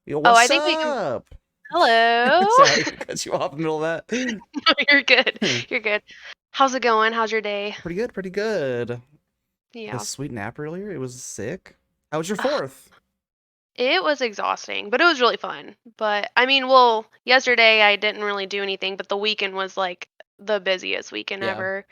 Yo, Oh, I what's think we can. up? Hello. Sorry to cut you off in the middle of that. No, you're good. You're good. How's it going? How's your day? Pretty good, pretty good. Took a Yeah. sweet nap earlier. It was sick. How was your Ugh, fourth? it was exhausting, but it was really fun. But I mean, well, yesterday I didn't really do anything, but the weekend was like the busiest weekend Yeah, ever.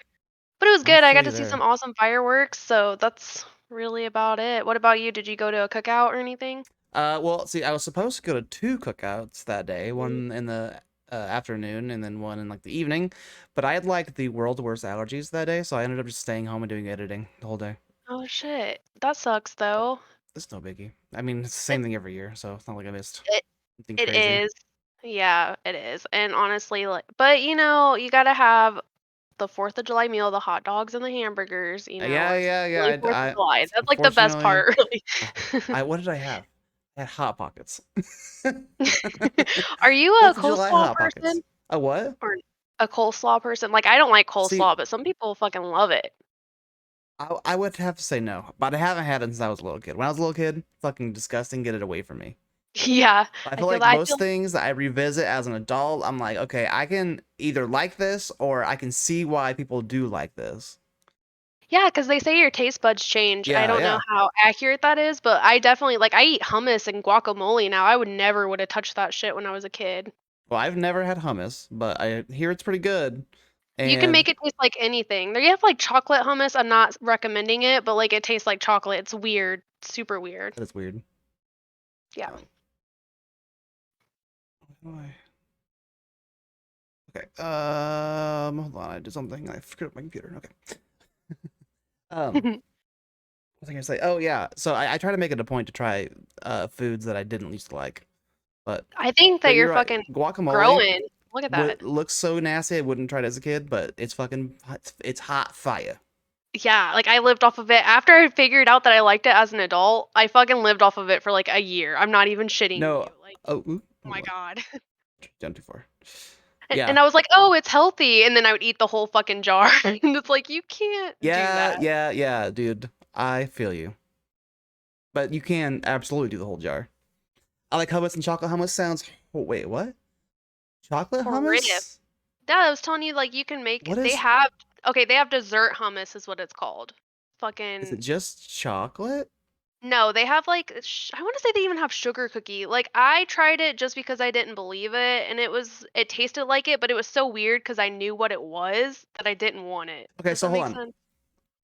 But it was I good. I feel got you to see some there. awesome fireworks, so that's really about it. What about you? Did you go to a cookout or anything? Well, see, I was supposed to go to two cookouts that day, Mm. one in the afternoon and then one in like the evening, but I had like the world's worst allergies that day, so I ended up just staying home and doing editing the whole day. Oh shit. That sucks But though. it's no biggie. I mean, it's the It same thing every year, so it's not like I missed it, anything it crazy. is. Yeah, it is. And honestly, like, but you gotta have the 4th of July meal, the hot dogs and the hamburgers, Yeah, it's yeah, yeah. really 4th of I July. That's, like, the best unfortunately, part, really. I what did I have? I had hot pockets. Are you a Fourth of July coleslaw hot pockets. person A what? or a coleslaw person? Like, I don't like See, coleslaw, but some people fucking love it. I would have to say no, but I haven't had it since I was a little kid. When I was a little kid, fucking disgusting. Get it away from me. Yeah, I I feel feel like that. I most feel things that I revisit as an adult, I'm like, okay, I can either like this or I can see why people do like this. Yeah, because they say your taste buds change. I Yeah, don't know yeah. how accurate that is, but I definitely like, I eat hummus and guacamole now. I would have touched that shit when I was a kid. Well, I've never had hummus, but I hear it's pretty good. You can And make it taste like anything. They have, like, chocolate hummus, I'm not recommending it, but, like, it tastes like chocolate. It's weird, super weird. that is weird. Yeah. Um, why? Okay. Hold on. I did something. I screwed up my computer. Okay. What was I gonna say? Oh yeah. So I try to make it a point to try foods that I didn't used to like. But I think that but you're you're right. fucking Guacamole growing. Look at would that. looks so nasty. I wouldn't try it as a kid, but it's fucking it's hot fire. Yeah, like, I lived off of it. After I figured out that I liked it as an adult, I fucking lived off of it for, like, a year. I'm not even shitting No. you, like, oh Hold my on. god. Done too far. And Yeah. I was like, "Oh, it's healthy," and then I would eat the whole fucking jar, and it's like, you can't do Yeah, that. yeah, yeah, dude. I feel you. But you can absolutely do the whole jar. I like hummus and chocolate hummus sounds. Oh, wait, what? Chocolate For real. hummus? Yeah, I was telling you, like, you can make What they is? have okay, they have dessert hummus is what it's called. Is it Fucking just chocolate? no, they have, like, I wanna say they even have sugar cookie. Like, I tried it just because I didn't believe it, and it tasted like it, but it was so weird because I knew what it was that I didn't want it. Okay, Does so that hold make on. sense?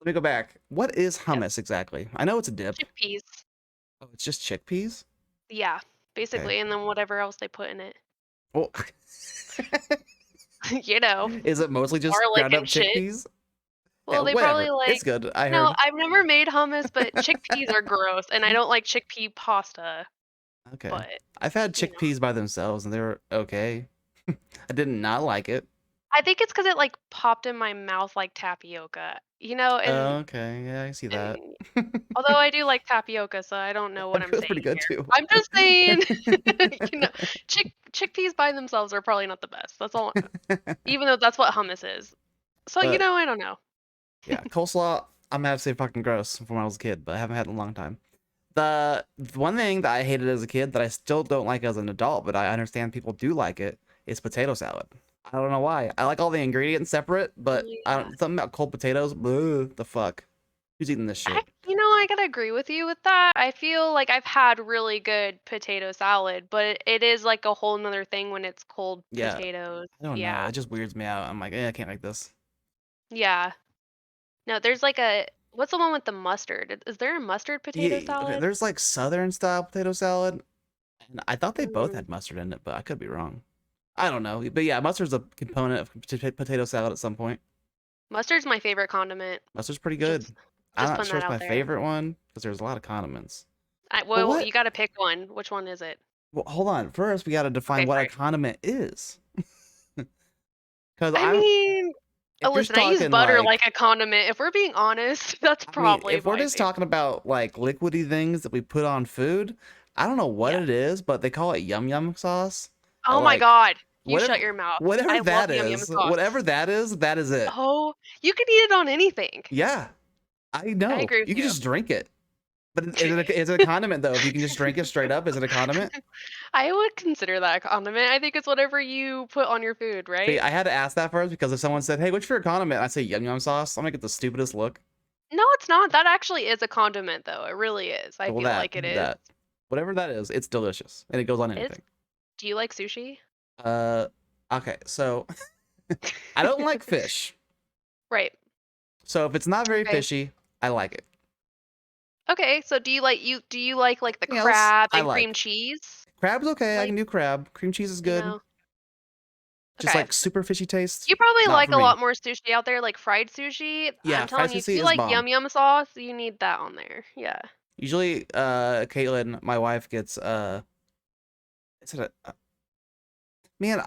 Let me go back. What is Yep. hummus exactly? I know it's a dip. Chickpeas. Oh, it's just chickpeas? Yeah, Okay. basically, and then whatever else they put in it. Well, You know, is it mostly just garlic ground up and shit. chickpeas? Yeah, Well, they whatever. probably, like It's good. I no, heard. I've never made hummus, but chickpeas are gross, and I don't like chickpea pasta, Okay. but, I've had you know. chickpeas by themselves and they were okay. I did not like it. I think it's 'cause it, like, popped in my mouth like tapioca, Okay, yeah, I see that. and although I do like tapioca, so I don't know what I'm Tapio's saying pretty good here. too. I'm just saying, you know, chickpeas by themselves are probably not the best, that's all even though that's what hummus is. So, But I don't know. yeah, coleslaw, I'm gonna have to say fucking gross from when I was a kid, but I haven't had it in a long time. The one thing that I hated as a kid that I still don't like as an adult, but I understand people do like it, is potato salad. I don't know why. I like all the ingredients separate, Oh, but I yeah. don't something about cold potatoes. Bleh, the fuck? Who's eating this shit? I gotta agree with you with that. I feel like I've had really good potato salad, but it is like a whole 'nother thing when it's cold Yeah, potatoes. I don't know. Yeah. It just weirds me out. I'm like, I can't like this. Yeah. No, there's like a what's the one with the mustard? Is there a mustard potato Yeah, okay. salad? There's like Southern style potato salad, and I thought they both Mm. had mustard in it, but I could be wrong. I don't know. But yeah, mustard's a component of potato salad at some point. Mustard's my favorite condiment. Mustard's pretty good. Just I'm not putting sure that it's out my there. favorite one because there's a lot of condiments. But Well, what? you gotta pick one. Which one is it? Well, hold on. First, we got to define Okay, what a sorry. condiment is. Because I I'm, mean, if you're listen, I use talking butter like, like a condiment. If we're being honest, that's I mean, probably if we're my just favorite. talking about like liquidy things that we put on food, I don't know what Yeah. it is, but they call it yum yum sauce. Oh my Like, god. You shut whatever, your mouth. whatever I love that yum yum is, sauce. that is it. Oh, you can eat it on anything. Yeah, I I know. agree with You can you. just drink it. But is it a condiment though? If you can just drink it straight up, is it a condiment? I would consider that a condiment. I think it's whatever you put on your food, See, right? I had to ask that first because if someone said, "Hey, what's your condiment?" I say yum yum sauce. I'm gonna get the stupidest look. No, it's not. That actually is a condiment, though. It really is. I Well, feel like it is. whatever that is, it's delicious and it goes on It's. anything. Do you like sushi? Uh, okay, so I don't like fish. Right. So if it's not very Okay. fishy, I like it. Okay. So do you like the Everything else, crab I and cream like. cheese? Crab's okay. I Like can do crab. Cream cheese is good. no. Just Okay. like super fishy taste, You probably not like for a me. lot more sushi out there, like fried sushi. Yeah, I'm fried telling you, if sushi you is like bomb. yum yum sauce, you need that on there. Yeah. Usually, Caitlin, my wife gets is it a man?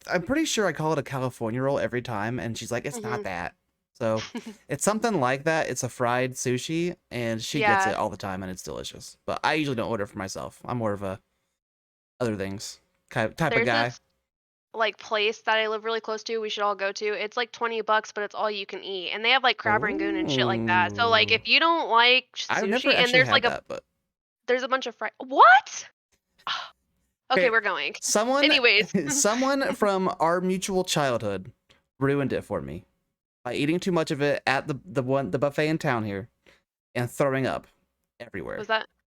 I'm pretty sure I call it a California roll every time, and she's like, it's not Mhm. that. So it's something like that. It's a fried sushi, and she gets Yeah. it all the time, and it's delicious. But I usually don't order for myself. I'm more of a other things type of There's guy. this like place that I live really close to. We should all go to. It's like 20 bucks, but it's all you can eat. And they have like crab rangoon and shit like that. So like Oh, if you don't like I've never sushi and actually had that, but there's a bunch of fried. What? Okay, okay. we're going. Someone, Anyways. someone from our mutual childhood ruined it for me by eating too much of it at the buffet in town here and throwing up everywhere.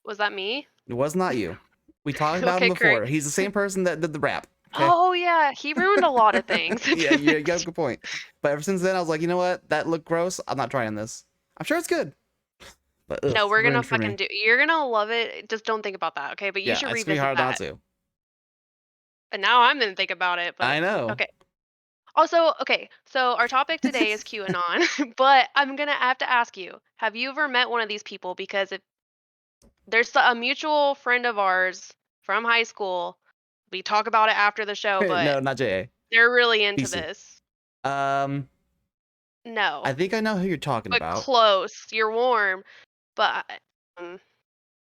Was that me? It was not you. We talked about him Okay, great. before. He's the same person that did the rap. Okay. Oh yeah, he ruined a lot of things. Yeah, you got a good point. But ever since then, I was like, you know what? That looked gross. I'm not trying this. I'm sure it's good, but ugh, No, we're gonna ruined for fucking me. do. You're gonna love it. Just don't think about that, okay? But you Yeah, should it's gonna be revisit hard not that. to. And now I'm gonna think about it. But I know. okay. Also, okay. So our topic today is QAnon, but I'm gonna have to ask you: have you ever met one of these people? Because if there's a mutual friend of ours from high school, we talk about it after the show, but No, not JA. they're really into PC. this. Um, I No, think I know who you're talking but about. close. You're warm, but um,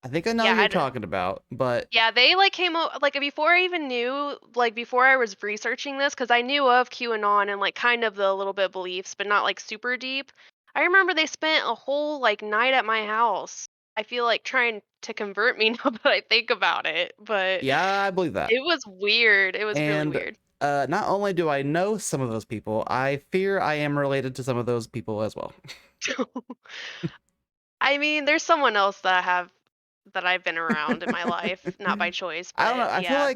I think I know yeah, who you're talking about, but yeah, they like came out like before I even knew, like before I was researching this, because I knew of QAnon and like kind of the little bit beliefs, but not like super deep. I remember they spent a whole like night at my house. I feel like trying to convert me now that I think about it, but yeah, I believe that. it was weird. It was really And weird. not only do I know some of those people, I fear I am related to some of those people as well. I mean, there's someone else that I've been around in my life, not by choice, I don't know. but yeah,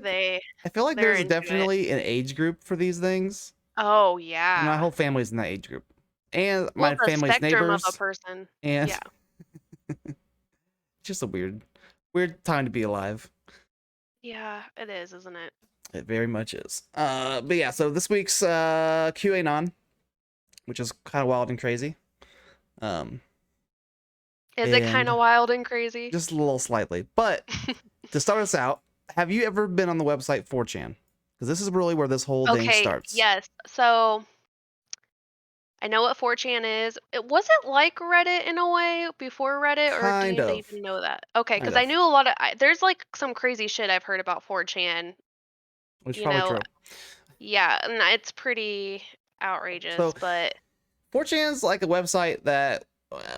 I feel like they're there's into it. definitely an age group for these things. Oh And my yeah. whole family's in that age group. And Well, my it's a family's spectrum of a neighbors. person. And Yeah. it's just a weird time to be alive. Yeah, it is, isn't it? It very much is. But yeah, so this week's QAnon, which is kind of wild and crazy. Um, Is it kind and of wild and crazy? just a little slightly. But to start us out, have you ever been on the website 4chan? Because this is really where this whole thing Okay, starts. yes. So I know what 4chan is. It was it like Reddit in a way before Reddit, or do Kind you of. even know that? Okay, Kind because I of. knew a lot of there's like some crazy shit I've heard about 4chan. Which is You probably know, true. yeah, and it's pretty outrageous, So but 4chan's like a website that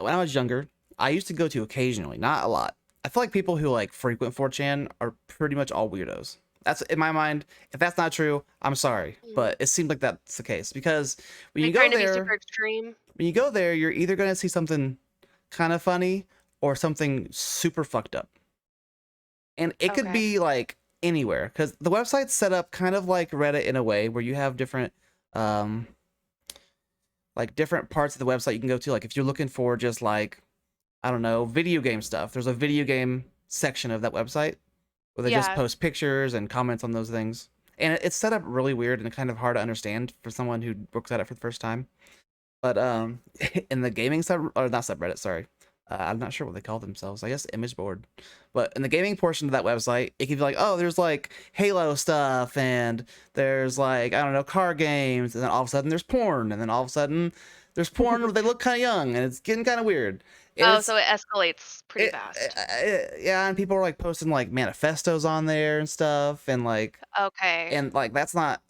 when I was younger, I used to go to occasionally, not a lot. I feel like people who like frequent 4chan are pretty much all weirdos. That's in my mind. If that's not true, I'm sorry, mm, but it seems like that's the case because when they you go trying to be super there, extreme. you're either gonna see something kind of funny or something super fucked up, and it could Okay. be like anywhere because the website's set up kind of like Reddit in a way where you have different um like different parts of the website you can go to. Like if you're looking for just like, I don't know, video game stuff, there's a video game section of that website where they just Yeah. post pictures and comments on those things. And it's set up really weird and kind of hard to understand for someone who looks at it for the first time. But in the gaming sub or not subreddit, sorry. I'm not sure what they call themselves. I guess image board. But in the gaming portion of that website, it can be like, oh, there's like Halo stuff and there's like, I don't know, car games, and then all of a sudden there's porn, and then all of a sudden there's porn where they look kind of young and it's getting kind of weird. And Oh, so it escalates pretty fast. yeah, and people are like posting like manifestos on there and stuff, Okay. and like that's not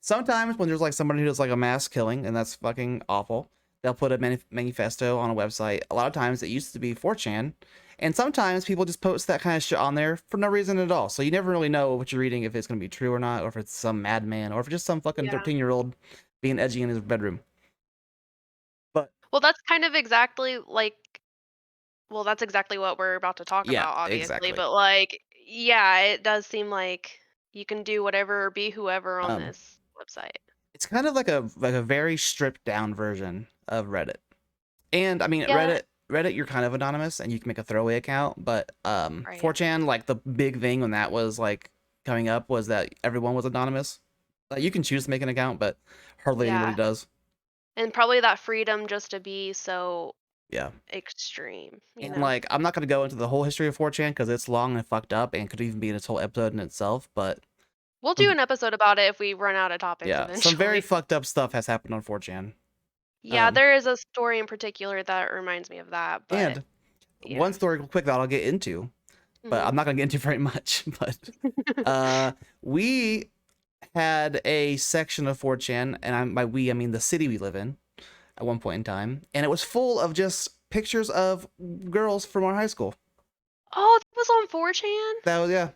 sometimes when there's like somebody who does like a mass killing and that's fucking awful, They'll put a manifesto on a website. A lot of times it used to be 4chan, and sometimes people just post that kind of shit on there for no reason at all. So you never really know what you're reading, if it's going to be true or not, or if it's some madman, or if it's just some fucking Yeah. 13-year-old being edgy in his bedroom. But Well, that's kind of exactly like well, that's exactly what we're about to talk yeah, about, obviously, exactly. but, like, yeah, it does seem like you can do whatever or be whoever on Um, this website. it's kind of like a very stripped down version of Reddit. And I mean, Yeah, Reddit, you're kind of anonymous and you can make a throwaway account, but right. 4chan, like the big thing when that was like coming up was that everyone was anonymous. You can choose to make an account, but hardly anybody Yeah, does. and probably that freedom just to be so Yeah. extreme, you And know? like, I'm not gonna go into the whole history of 4chan because it's long and fucked up and could even be its whole episode in itself. But We'll do some, an episode about it if we run out of topics yeah, some very eventually. fucked up stuff has happened on 4chan. Yeah, Um, there is a story in particular that reminds me of that, but and one yeah. story real quick that I'll get into, but Mhm. I'm not gonna get into very much. But uh, we had a section of 4chan, and by we, I mean the city we live in at one point in time, and it was full of just pictures of girls from our high school. Oh, that was on 4chan? That was, yeah,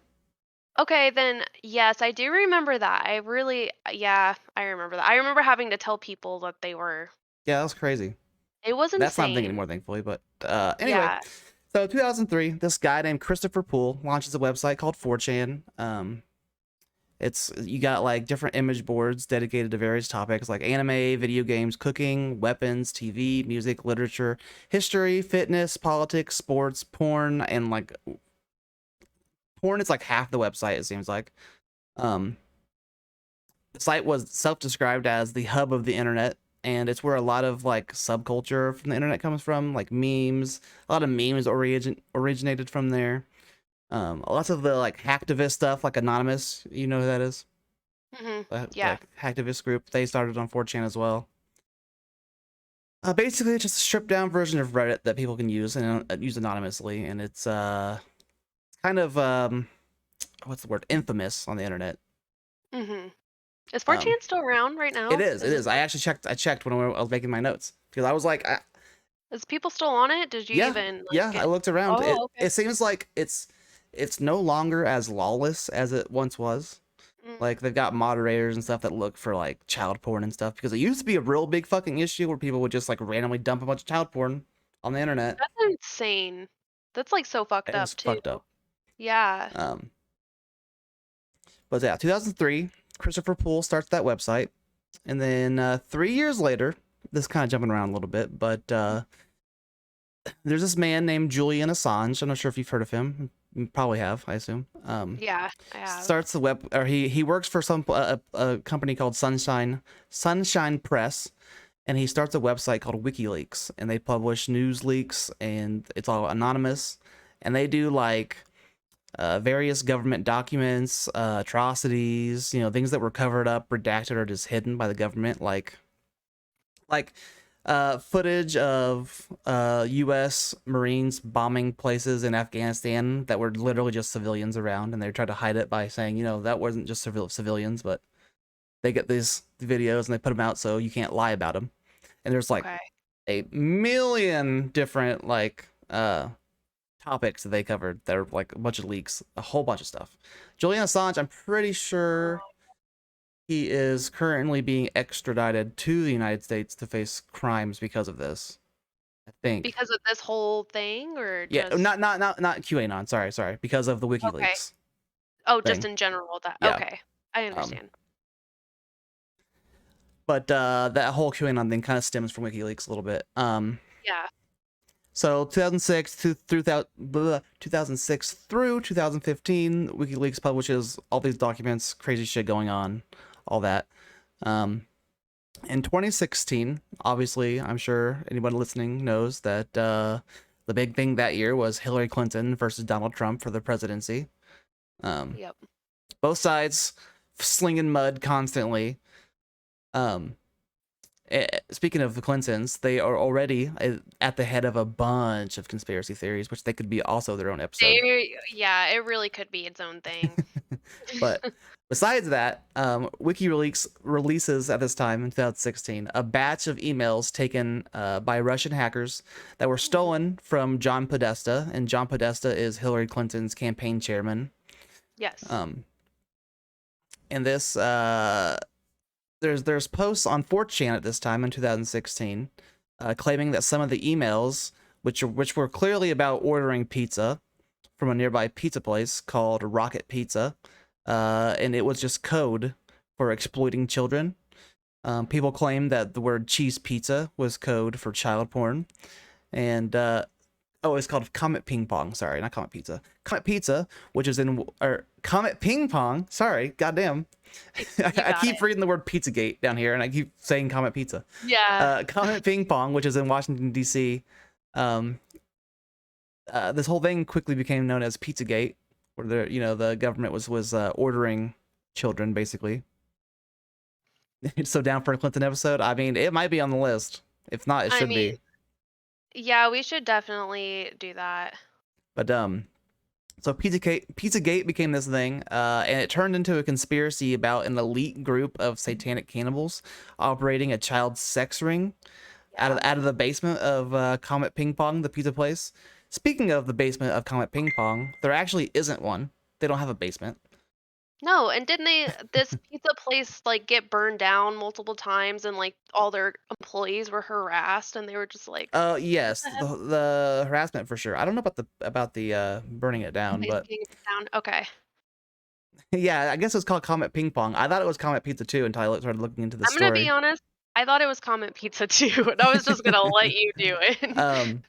Okay, then yes, I do remember that. I really yeah, I remember that. I remember having to tell people that they were yeah, that was crazy. it was That's not a thing insane. anymore, thankfully. But anyway, Yeah. so 2003, this guy named Christopher Poole launches a website called 4chan. It's you got like different image boards dedicated to various topics like anime, video games, cooking, weapons, TV, music, literature, history, fitness, politics, sports, porn, and like porn is like half the website, it seems like. Um, the site was self-described as the hub of the internet, and it's where a lot of like subculture from the internet comes from, like memes. A lot of memes originated from there. Lots of the like hacktivist stuff, like Anonymous. You know who that is? Mhm. Yeah. Like hacktivist group. They started on 4chan as well. Basically, it's just a stripped down version of Reddit that people can use and use anonymously, and it's kind of what's the word, infamous on the internet. Mhm. Is Um, 4chan still around right it now? is, it is. I actually checked. I checked when I was making my notes because I was like, Is people still on it? Did you yeah, even like yeah. I get looked around. Oh, It okay. seems like it's no longer as lawless as it once was. Mm. Like they've got moderators and stuff that look for like child porn and stuff because it used to be a real big fucking issue where people would just like randomly dump a bunch of child porn on the internet. That's insane. That's like so fucked It was up too. fucked up. Yeah. Um, but yeah, 2003, Christopher Poole starts that website, and then 3 years later, this kind of jumping around a little bit, but there's this man named Julian Assange. I'm not sure if you've heard of him. You probably have, I assume. Yeah, I have. Starts the web, or he works for some a company called Sunshine Press, and he starts a website called WikiLeaks, and they publish news leaks, and it's all anonymous, and they do like various government documents, atrocities, things that were covered up, redacted, or just hidden by the government, like footage of U.S. Marines bombing places in Afghanistan that were literally just civilians around, and they tried to hide it by saying, that wasn't just civilians, but they get these videos and they put them out so you can't lie about them. And there's like Okay. a million different like topics that they covered that are like a bunch of leaks, a whole bunch of stuff. Julian Assange, I'm pretty sure he is currently being extradited to the United States to face crimes because of this. I think. Because of this whole thing or Yeah, just not QAnon. Sorry, because of the okay. WikiLeaks Oh, just thing. in general that Yeah. okay. I Um, understand. but that whole QAnon thing kind of stems from WikiLeaks a little bit. Yeah. So 2006 to through 2006 through 2015, WikiLeaks publishes all these documents, crazy shit going on, all that. Um, in 2016, obviously, I'm sure anybody listening knows that the big thing that year was Hillary Clinton versus Donald Trump for the presidency. Um, Yep. both sides slinging mud constantly. Um, Speaking of the Clintons, they are already at the head of a bunch of conspiracy theories, which they could be also their own episode. Yeah, it really could be its own thing. But Besides that, WikiLeaks releases at this time in 2016 a batch of emails taken by Russian hackers that were Mhm. stolen from John Podesta, and John Podesta is Hillary Clinton's campaign chairman. Yes. Um, and this there's posts on 4chan at this time in 2016 claiming that some of the emails, which were clearly about ordering pizza from a nearby pizza place called Rocket Pizza, and it was just code for exploiting children. People claim that the word cheese pizza was code for child porn, and it's called Comet Ping Pong. Sorry, not Comet Pizza. Comet Pizza, which is in or Comet Ping Pong. Sorry, goddamn. You I got keep it. reading the word Pizzagate down here, and I keep saying Comet Pizza. Yeah. Comet Ping Pong, which is in Washington D.C. Um, this whole thing quickly became known as Pizzagate, where the government was ordering children basically. So down for a Clinton episode. I mean, it might be on the list. If not, it I should mean, be. yeah, we should definitely do that. But so Pizzagate became this thing, and it turned into a conspiracy about an elite group of satanic cannibals operating a child sex ring Yeah. out of the basement of Comet Ping Pong, the pizza place. Speaking of the basement of Comet Ping Pong, there actually isn't one. They don't have a basement. No, and didn't this pizza place like get burned down multiple times and like all their employees were harassed and they were just like, what Yes, the heck? the harassment for sure. I don't know about the burning it down, They but taking it down. Okay. yeah, I guess it's called Comet Ping Pong. I thought it was Comet Pizza too until I started looking into the I'm gonna be story. honest. I thought it was Comet Pizza too, and I was just gonna let you do it. Um,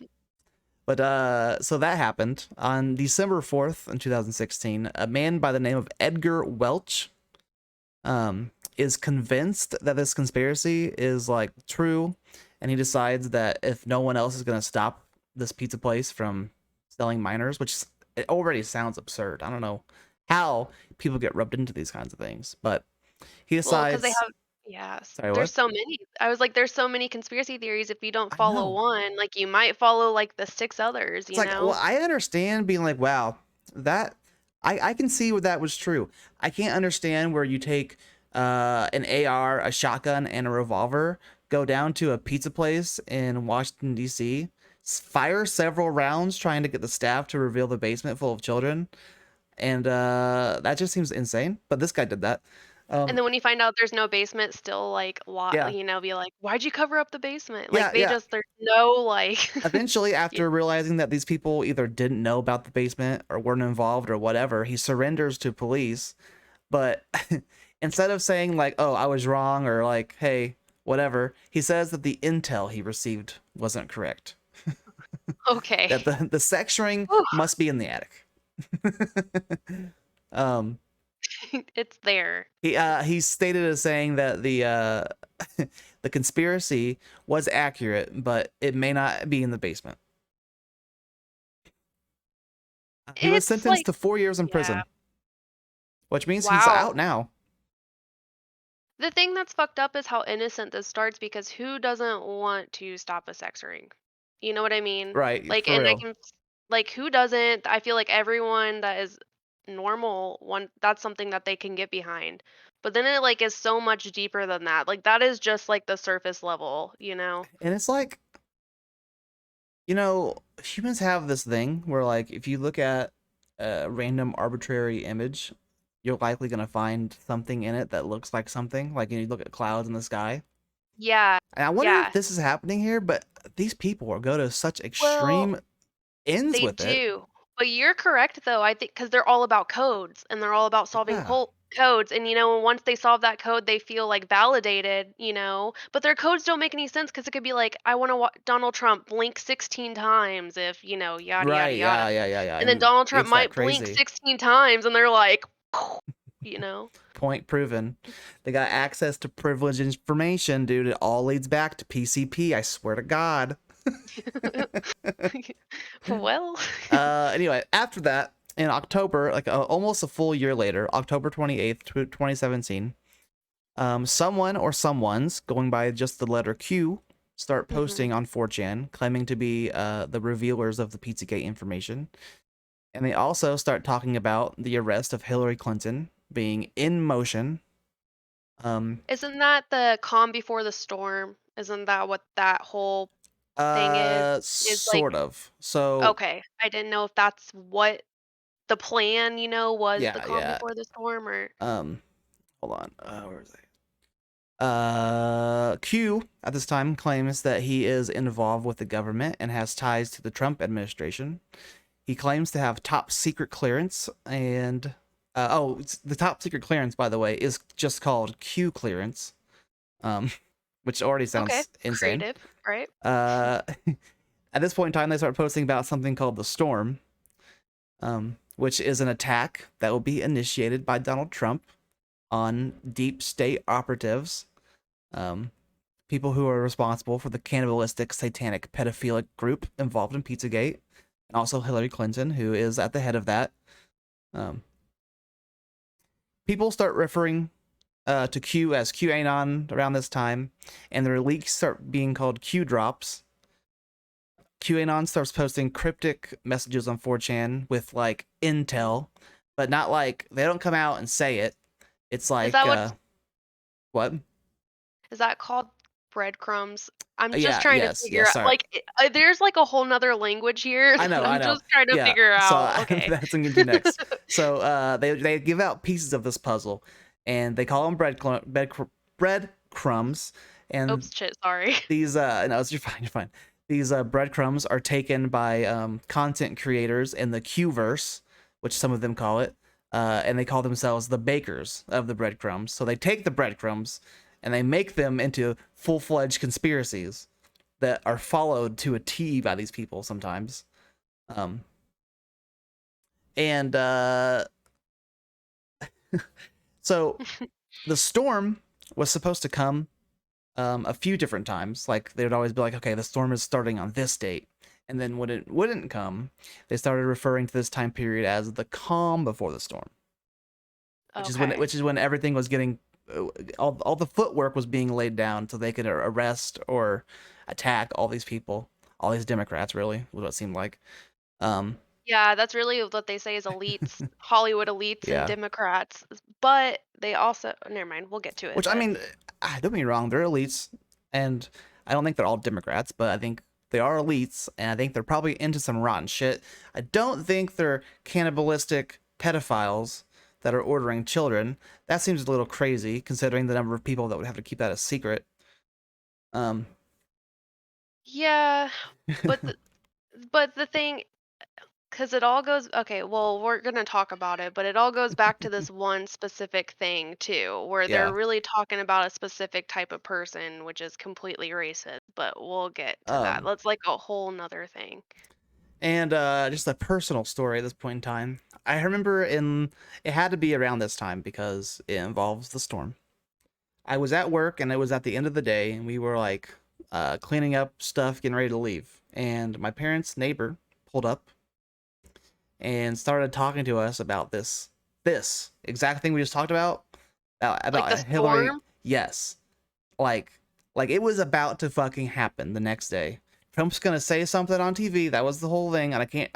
but so that happened on December 4th in 2016. A man by the name of Edgar Welch is convinced that this conspiracy is like true, and he decides that if no one else is gonna stop this pizza place from selling minors, which it already sounds absurd. I don't know how people get rubbed into these kinds of things, but he Well, because they decides. have yes, Sorry, there's what? so many. I was like, there's so many conspiracy theories. If you don't I follow know. one, like you might follow like the 6 others, It's you like, well, know? I understand being like, wow, that I can see where that was true. I can't understand where you take an AR, a shotgun, and a revolver, go down to a pizza place in Washington D.C., fire several rounds trying to get the staff to reveal the basement full of children, and that just seems insane. But this guy did that. And Um, then when you find out there's no basement, still like yeah, be like, "Why'd you cover up the basement?" Like yeah, they yeah. just there's no like Eventually, y- after realizing that these people either didn't know about the basement or weren't involved or whatever, he surrenders to police. But instead of saying like, "Oh, I was wrong," or like, "Hey, whatever," he says that the intel he received wasn't correct. okay. That the sex ring Whew, must be in the attic. um, it's there. he stated as saying that the conspiracy was accurate, but it may not be in the basement. He was It's sentenced like to 4 years in yeah. prison, which means he's Wow. out now. The thing that's fucked up is how innocent this starts because who doesn't want to stop a sex ring? You know what I mean? Right, Like, for and I real. can, like, who doesn't? I feel like everyone that is normal, one, that's something that they can get behind. But then it, like, is so much deeper than that. Like, that is just, like, the surface level, you know? And it's like, humans have this thing where like if you look at a random arbitrary image, you're likely going to find something in it that looks like something. Like you look at clouds in the sky. Yeah. And I wonder if Yeah. this is happening here, but these people go to such Well, extreme ends they with it. do. But you're correct though, I think, because 'cause they're all about codes, and they're all about solving Yeah. codes, and, once they solve that code, they feel, like, validated, but their codes don't make any sense because it could be like, "I wanna Donald Trump blink 16 times if, yada, yada, Right. yada." Yeah, yeah, yeah, yeah. And then And Donald Trump it's that might blink crazy. 16 times, and they're like, you know? Point proven. They got access to privileged information, dude. It all leads back to PCP, I swear to God. Well, Anyway, after that, in October, like almost a full year later, October 28th, 2017, someone or someones going by just the letter Q start mhm. posting on 4chan claiming to be the revealers of the Pizzagate information. And they also start talking about the arrest of Hillary Clinton being in motion. Isn't that the calm before the storm? Isn't that what that whole thing is? Is like Sort of. So okay, I didn't know if that's what the plan, was the yeah, calm yeah. before the storm or Um, hold on. Where is it? Q at this time claims that he is involved with the government and has ties to the Trump administration. He claims to have top secret clearance and the top secret clearance, by the way, is just called Q clearance, um, which already okay, sounds insane. creative, right? Uh, at this point in time, they start posting about something called the Storm, which is an attack that will be initiated by Donald Trump on deep state operatives, um, people who are responsible for the cannibalistic, satanic, pedophilic group involved in Pizzagate, and also Hillary Clinton, who is at the head of that. Um, People start referring to Q as QAnon around this time, and their leaks start being called Q drops. QAnon starts posting cryptic messages on 4chan with like intel, but not like they don't come out and say it. It's Is like that what what? is that called breadcrumbs? I'm just Yeah, trying to yes, figure yes. out Sorry, there's like a whole nother language here I that know, I I'm know. just trying to Yeah, figure so out. Okay. that's what I'm gonna do next. So they give out pieces of this puzzle, and they call them breadcrumbs, and Oops, shit, sorry. these no, you're fine, you're fine. These breadcrumbs are taken by content creators in the Qverse, which some of them call it, and they call themselves the bakers of the breadcrumbs. So they take the breadcrumbs and they make them into full-fledged conspiracies that are followed to a T by these people sometimes. Um, and so the storm was supposed to come a few different times. Like they would always be like, okay, the storm is starting on this date. And then when it wouldn't come, they started referring to this time period as the calm before the storm, Okay. which is when everything was getting all the footwork was being laid down so they could arrest or attack all these people, all these Democrats. Really, was what it seemed like. Um, Yeah, that's really what they say is elites, Hollywood elites and yeah. Democrats. But they also never mind, we'll get to it, Which I but mean, don't get me wrong, they're elites, and I don't think they're all Democrats, but I think they are elites, and I think they're probably into some rotten shit. I don't think they're cannibalistic pedophiles that are ordering children. That seems a little crazy considering the number of people that would have to keep that a secret. Um, yeah, but the thing because it all goes okay, well, we're gonna talk about it, but it all goes back to this one specific thing too, where they're yeah. really talking about a specific type of person, which is completely racist, but we'll get to that. Um, That's like a whole nother thing. and just a personal story at this point in time. I remember it had to be around this time because it involves the storm. I was at work and it was at the end of the day, and we were like cleaning up stuff, getting ready to leave. And my parents' neighbor pulled up and started talking to us about this exact thing we just talked about Like the about Hillary. storm? Yes, like it was about to fucking happen the next day. Trump's gonna say something on TV. That was the whole thing, and I can't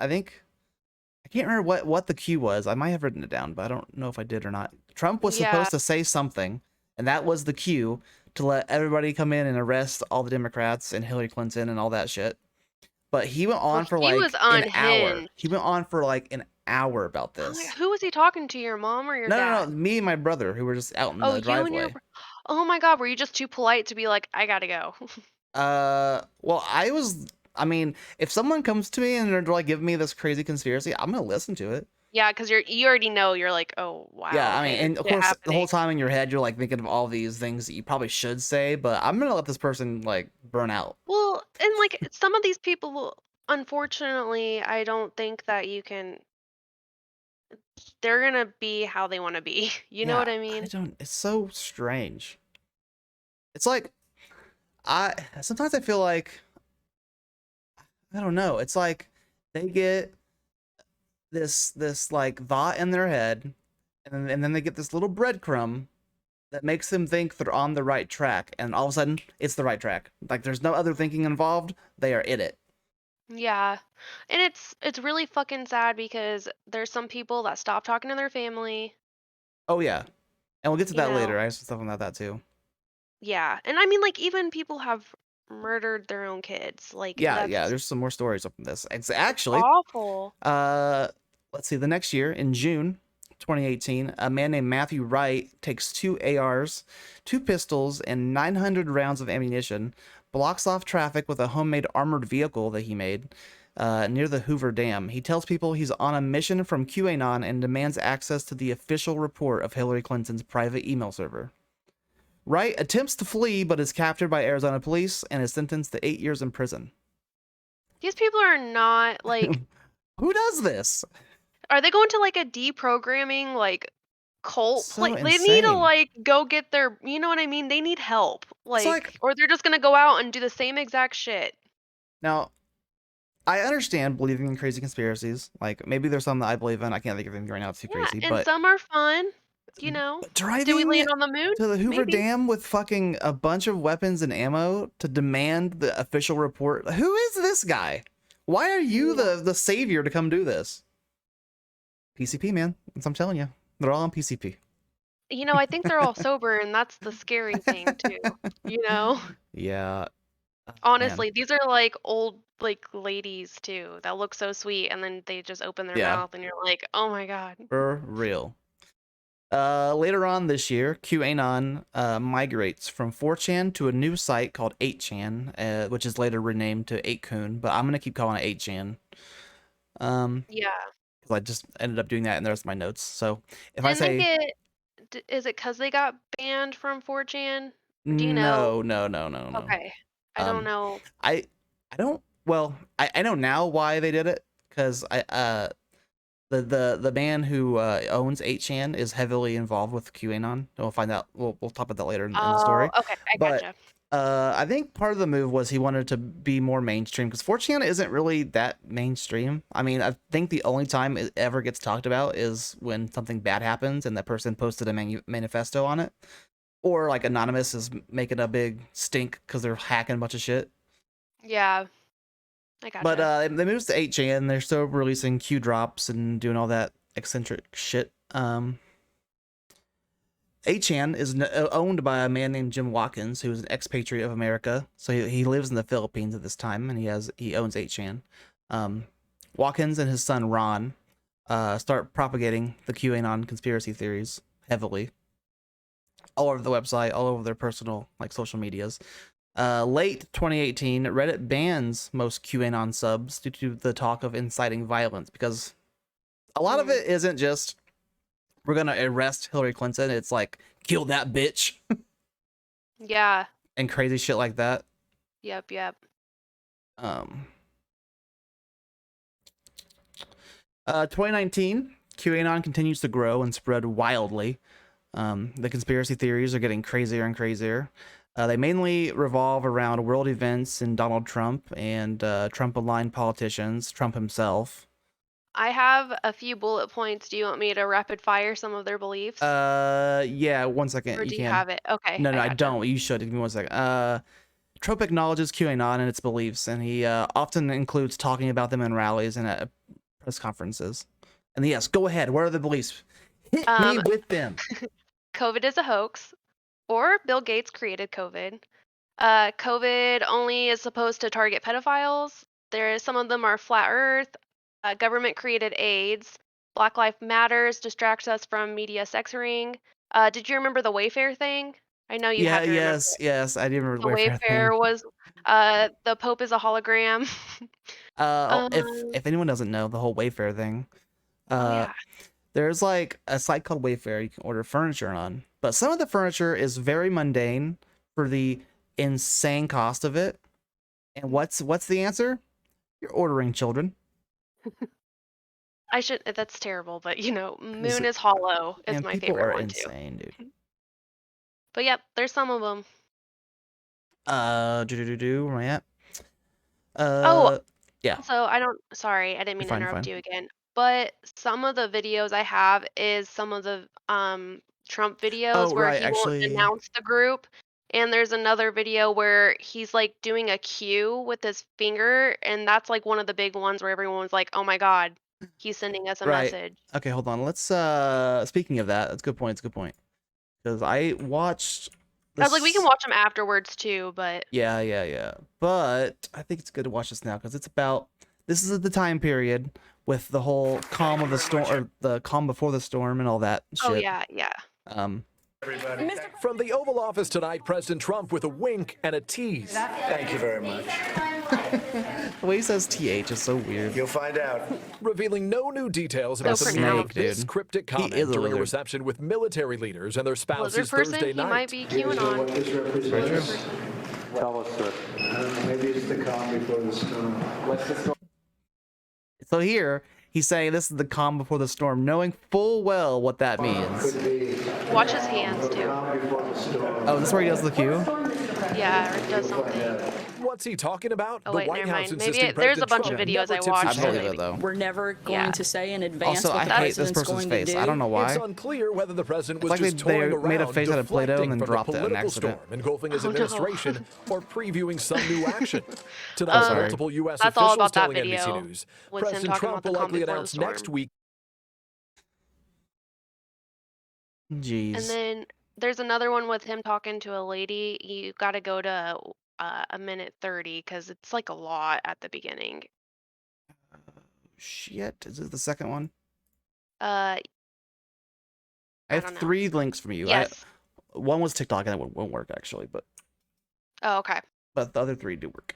remember what the cue was. I might have written it down, but I don't know if I did or not. Trump was Yeah. supposed to say something, and that was the cue to let everybody come in and arrest all the Democrats and Hillary Clinton and all that shit. But he went Well, on for he was like an hour. He unhinged. went on for like an hour about Oh my, this. who was he talking to? Your mom or your No, no, dad? no. Me and my brother, who were just out in Oh, the you and your driveway. oh my God, were you just too polite to be like, I gotta go? Well, I was. I mean, if someone comes to me and they're like giving me this crazy conspiracy, I'm gonna listen to it. Yeah, because you already know you're like, oh wow, Yeah, I mean, okay, there's and of shit course, the happening. whole time in your head, you're like thinking of all these things that you probably should say, but I'm gonna let this person like burn out. Well, and like some of these people, unfortunately, I don't think that you can. They're gonna be how they want to be. You know Yeah, what I I mean? don't. It's so strange. It's like I sometimes I feel like I don't know. It's like they get this like thought in their head, and then they get this little breadcrumb that makes them think they're on the right track, and all of a sudden it's the right track. Like there's no other thinking involved. They are in it. Yeah. And it's really fucking sad because there's some people that stop talking to their family Oh yeah, and we'll get to You that know? later. I have some stuff on that too. Yeah, and I mean, like, even people have murdered their own kids, like, Yeah, yeah. that's There's some more stories up from this. It's it's actually, awful. uh, let's see. The next year in June 2018, a man named Matthew Wright takes two ARs, two pistols, and 900 rounds of ammunition, blocks off traffic with a homemade armored vehicle that he made near the Hoover Dam. He tells people he's on a mission from QAnon and demands access to the official report of Hillary Clinton's private email server. Wright attempts to flee but is captured by Arizona police and is sentenced to 8 years in prison. These people are not, like, Who does this? are they going to, like, a deprogramming, like, cult So pla they need to, insane. like, go get their you know what I mean? They need help, It's like, like, or they're just gonna go out and do the same exact shit. now, I understand believing in crazy conspiracies. Like, maybe there's some that I believe in. I can't think of anything right now that's too Yeah, crazy. and But some are fun, you know? Did we driving land on the moon? to the Hoover Maybe. Dam with fucking a bunch of weapons and ammo to demand the official report. Who is this guy? Why are you Yeah. the savior to come do this? PCP, man. That's what I'm telling you. They're all on PCP. You know, I think they're all sober, and that's the scary thing too, you know? Yeah. Oh, man. Honestly, these are, like, old, like, ladies too that look so sweet, and then they just open their Yeah. mouth, and you're like, "Oh my god." For real. Later on this year, QAnon migrates from 4chan to a new site called 8chan, which is later renamed to 8kun, but I'm gonna keep calling it 8chan. Yeah. Because I just ended up doing that in the rest of my notes. So if I Didn't they say get is it 'cause they got banned from 4chan? Or do you know? no, no, no, no, no, Okay. I don't um, know. I I don't. Well, I know now why they did it because I the man who owns 8chan is heavily involved with QAnon. We'll find out. We'll talk about that later in the Oh, story. okay, I But gotcha. I think part of the move was he wanted to be more mainstream because 4chan isn't really that mainstream. I mean, I think the only time it ever gets talked about is when something bad happens and that person posted a manifesto on it, or like Anonymous is making a big stink because they're hacking a bunch of shit. Yeah, I But gotcha. they moved to 8chan. They're still releasing Q drops and doing all that eccentric shit. 8chan is owned by a man named Jim Watkins, who is an expatriate of America. So he lives in the Philippines at this time, and he owns 8chan. Um, Watkins and his son Ron start propagating the QAnon conspiracy theories heavily all over the website, all over their personal like social medias. Late 2018, Reddit bans most QAnon subs due to the talk of inciting violence because a lot of Mm. it isn't just we're gonna arrest Hillary Clinton. It's like kill that bitch Yeah. and crazy shit like that. Yep, yep. Um, 2019, QAnon continues to grow and spread wildly. The conspiracy theories are getting crazier and crazier. They mainly revolve around world events and Donald Trump and Trump-aligned politicians, Trump himself. I have a few bullet points. Do you want me to rapid fire some of their beliefs? Yeah, 1 second, Or you do you can. have it? Okay, No, I no, I gotcha. don't. You should. Give me 1 second. Trump acknowledges QAnon and its beliefs, and he often includes talking about them in rallies and at press conferences. And yes, go ahead. What are the beliefs? Hit me Um, with them. COVID is a hoax, or Bill Gates created COVID. COVID only is supposed to target pedophiles. Some of them are flat Earth. Government created AIDS. Black Lives Matters distracts us from media sex ring. Did you remember the Wayfair thing? I know you'd Yeah, have to remember yes, it. yes. I do remember The the Wayfair thing. Wayfair was the Pope is a hologram. Oh, if um, if anyone doesn't know the whole Wayfair thing, oh uh, yeah. there's like a site called Wayfair you can order furniture on, but some of the furniture is very mundane for the insane cost of it. And what's the answer? You're ordering children. I should. That's terrible, but Is Moon it? is hollow is And my people favorite are one too. insane, dude. But yep, there's some of them. Where am I at? Oh, Uh, yeah, also, I don't sorry, I didn't you're mean to fine, you're interrupt fine. you again, but some of the videos I have is some of the, Trump videos Oh, where right, he won't actually, announce the group, and there's another video where he's, like, doing a Q with his finger, and that's, like, one of the big ones where everyone was like, "Oh my god." he's sending us a Right. message. Okay, hold on. Let's speaking of that, that's a good point. It's a good point. Because I watched I was like, we can this. watch them afterwards too, but Yeah. But I think it's good to watch this now because it's about this is the time period with the whole calm of the storm or the calm before the storm and all that oh shit. yeah. Um, From the Oval Office tonight, President Trump with a wink and a tease. Thank you very much. the way he says "th" is so weird. You'll find out. Revealing no new details about So the meaning of snake, this dude. cryptic He comment is a during a lizard. reception with military leaders and their Lizard spouses person, Thursday he night. might be Here's what QAnon. this represents. true. Tell us, sir. Maybe it's the calm before the storm. What's the story? So here he's saying this is the calm before the storm, knowing full well what that means. Could be Watch his hands too. calm before the storm. Oh, this is where he does the cue. Yeah, or it does something. What's he talking about? Oh the wait, White never House mind. insisting Maybe there's a President bunch of Trump videos never I tips watched. his I believe hand. it though. We're never going Yeah. to say in advance Also, what I the hate this president's person's going face. to do. I don't know why. It's unclear whether the president was like just they toying made a around, face out of Play-Doh and then deflecting from dropped it the on political accident. storm, engulfing his Oh, no. administration, or previewing some new action. Tonight, sorry. multiple U.S. That's all officials about that telling video, NBC News with him President talking Trump about the will calm likely before the announce storm. next week. Jeez. And then there's another one with him talking to a lady. You got to go to a minute 30 because it's like a lot at the beginning. Shit. Is this the second one? Uh, I have don't know. 3 links from you. yes. One was TikTok and that won't work actually, but Oh, okay. the other 3 do work.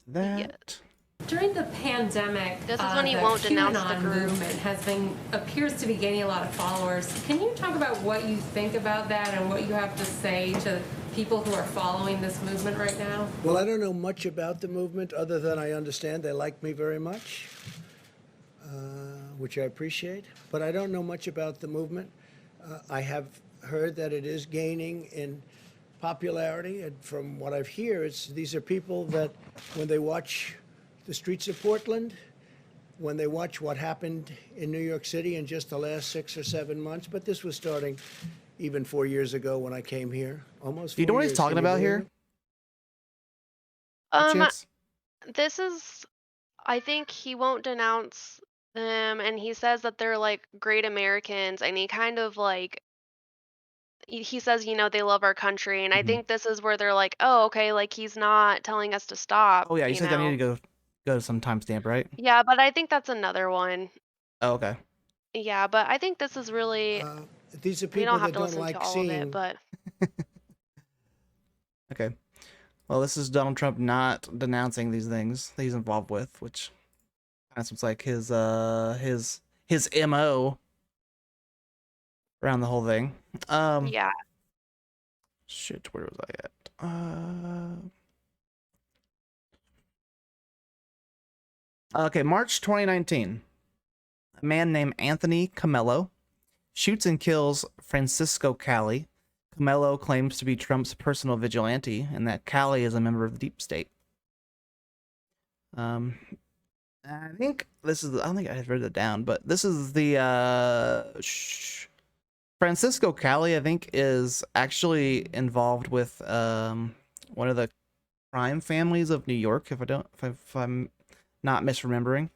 That. During the pandemic, This is when he the won't denounce the QAnon group. movement appears to be gaining a lot of followers. Can you talk about what you think about that and what you have to say to people who are following this movement right now? Well, I don't know much about the movement other than I understand they like me very much, which I appreciate. But I don't know much about the movement. I have heard that it is gaining in popularity, and from what I've heard, these are people that when they watch the streets of Portland, when they watch what happened in New York City in just the last 6 or 7 months, but this was starting even 4 years ago when I came here, almost. Do you know 4 what he's years. talking Can you about believe here? it? By Um, chance? this is, I think he won't denounce them, and he says that they're like great Americans, and he kind of like he says, they love our country, and I Mhm. think this is where they're like, oh, okay, like he's not telling us to stop. Oh yeah, you said I need to go to some timestamp, right? Yeah, but I think that's another one. Oh, okay. Yeah, but I think this is really. These are We people don't have that to don't listen like to all of seeing. it, but Okay. Well, this is Donald Trump not denouncing these things that he's involved with, which kind of seems like his MO around the whole thing. yeah. Shit, where was I at? Okay, March 2019. A man named Anthony Camello shoots and kills Francisco Cali. Camello claims to be Trump's personal vigilante and that Cali is a member of the deep state. I think this is, I don't think I read it down, but this is the, Francisco Cali, I think, is actually involved with, one of the crime families of New York, if I'm not misremembering.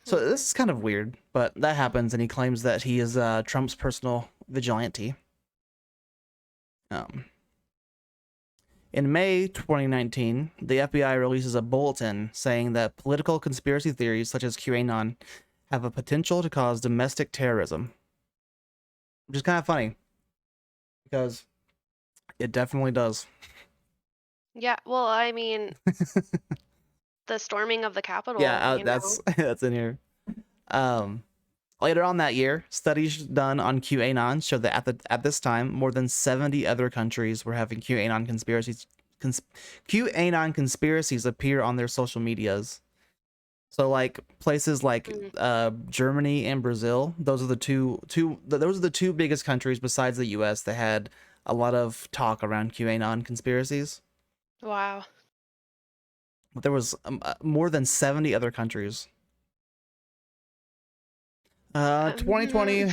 So this is kind of weird, but that happens, and he claims that he is Trump's personal vigilante. In May 2019, the FBI releases a bulletin saying that political conspiracy theories such as QAnon have a potential to cause domestic terrorism. Which is kind of funny, because it definitely does. Yeah, well, I mean, the storming of the Capitol. Yeah, you that's know? that's in here. Later on that year, studies done on QAnon showed that at this time, more than 70 other countries were having QAnon conspiracies appear on their social medias. So, like places like Germany and Brazil, those are the two biggest countries besides the U.S. that had a lot of talk around QAnon conspiracies. Wow. But there was more than 70 other countries. 2020,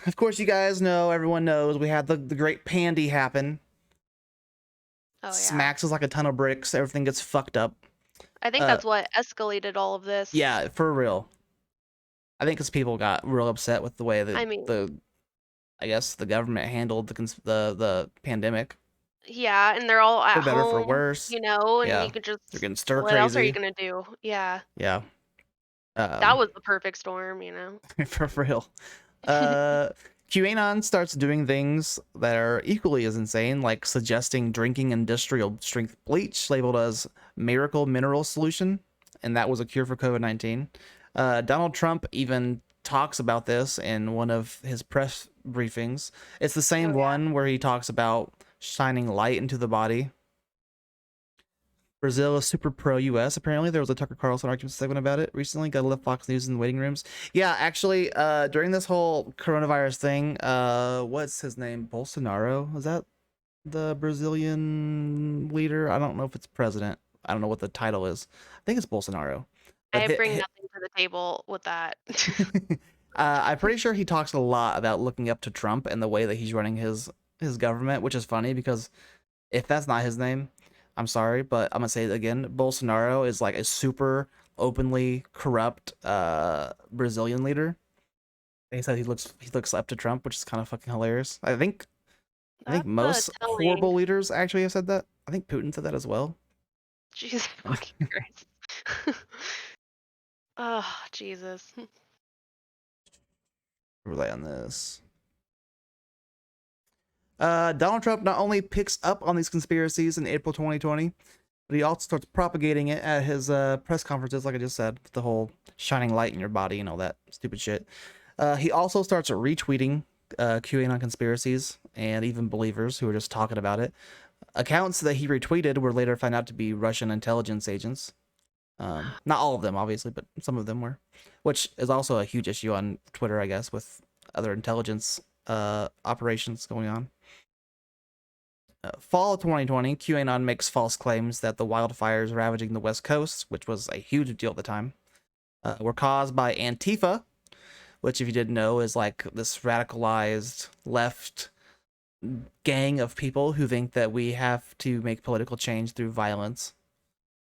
of course, you guys know, everyone knows, we had the great pandy happen. Oh, yeah. Smacks us like a ton of bricks. Everything gets fucked up. I think that's what escalated all of this. Yeah, for real. I think because people got real upset with the way that I mean, I guess the government handled the pandemic, yeah, and they're all for at better, for home, worse. and Yeah, you could just, they're getting stir what else are you crazy. gonna do? Yeah, Yeah, that was the perfect storm. for real. Uh, QAnon starts doing things that are equally as insane, like suggesting drinking industrial strength bleach labeled as miracle mineral solution, and that was a cure for COVID-19. Donald Trump even talks about this in one of his press briefings. It's the same Oh, yeah. one where he talks about shining light into the body. Brazil is super pro US. Apparently, there was a Tucker Carlson argument segment about it recently. Got to left Fox News in the waiting rooms. Yeah, actually, during this whole coronavirus thing, what's his name? Bolsonaro? Was that the Brazilian leader? I don't know if it's president. I don't know what the title is. I think it's Bolsonaro. But I bring nothing to the table with that. I'm pretty sure he talks a lot about looking up to Trump and the way that he's running his government, which is funny because if that's not his name, I'm sorry, but I'm gonna say it again. Bolsonaro is like a super openly corrupt Brazilian leader. And he said he looks up to Trump, which is kind of fucking hilarious. I think That's most telling. horrible leaders actually have said that. I think Putin said that as well. Jesus fucking Christ. Oh, Jesus. Rely on this. Donald Trump not only picks up on these conspiracies in April 2020, but he also starts propagating it at his press conferences, like I just said, the whole shining light in your body and all that stupid shit. He also starts retweeting QAnon conspiracies and even believers who are just talking about it. Accounts that he retweeted were later found out to be Russian intelligence agents. Not all of them, obviously, but some of them were, which is also a huge issue on Twitter, I guess, with other intelligence operations going on. Fall of 2020, QAnon makes false claims that the wildfires ravaging the West Coast, which was a huge deal at the time, were caused by Antifa, which, if you didn't know, is like this radicalized left gang of people who think that we have to make political change through violence.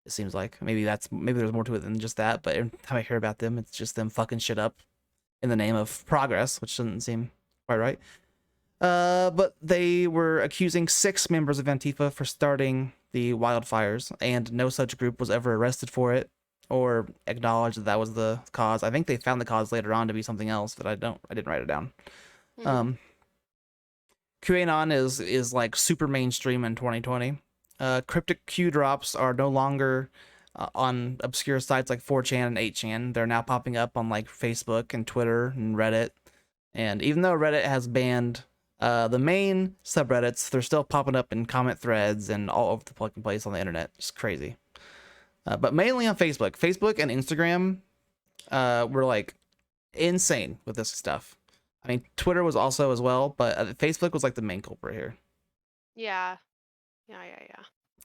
It seems like maybe there's more to it than just that, but every time I hear about them, it's just them fucking shit up in the name of progress, which doesn't seem quite right. But they were accusing 6 members of Antifa for starting the wildfires, and no such group was ever arrested for it or acknowledged that was the cause. I think they found the cause later on to be something else, but I didn't write it down. QAnon is like super mainstream in 2020. Cryptic Q drops are no longer on obscure sites like 4chan and 8chan. They're now popping up on like Facebook and Twitter and Reddit. And even though Reddit has banned the main subreddits, they're still popping up in comment threads and all over the fucking place on the internet. It's crazy. But mainly on Facebook. Facebook and Instagram were like insane with this stuff. I mean, Twitter was also as well, but Facebook was like the main culprit here. Yeah.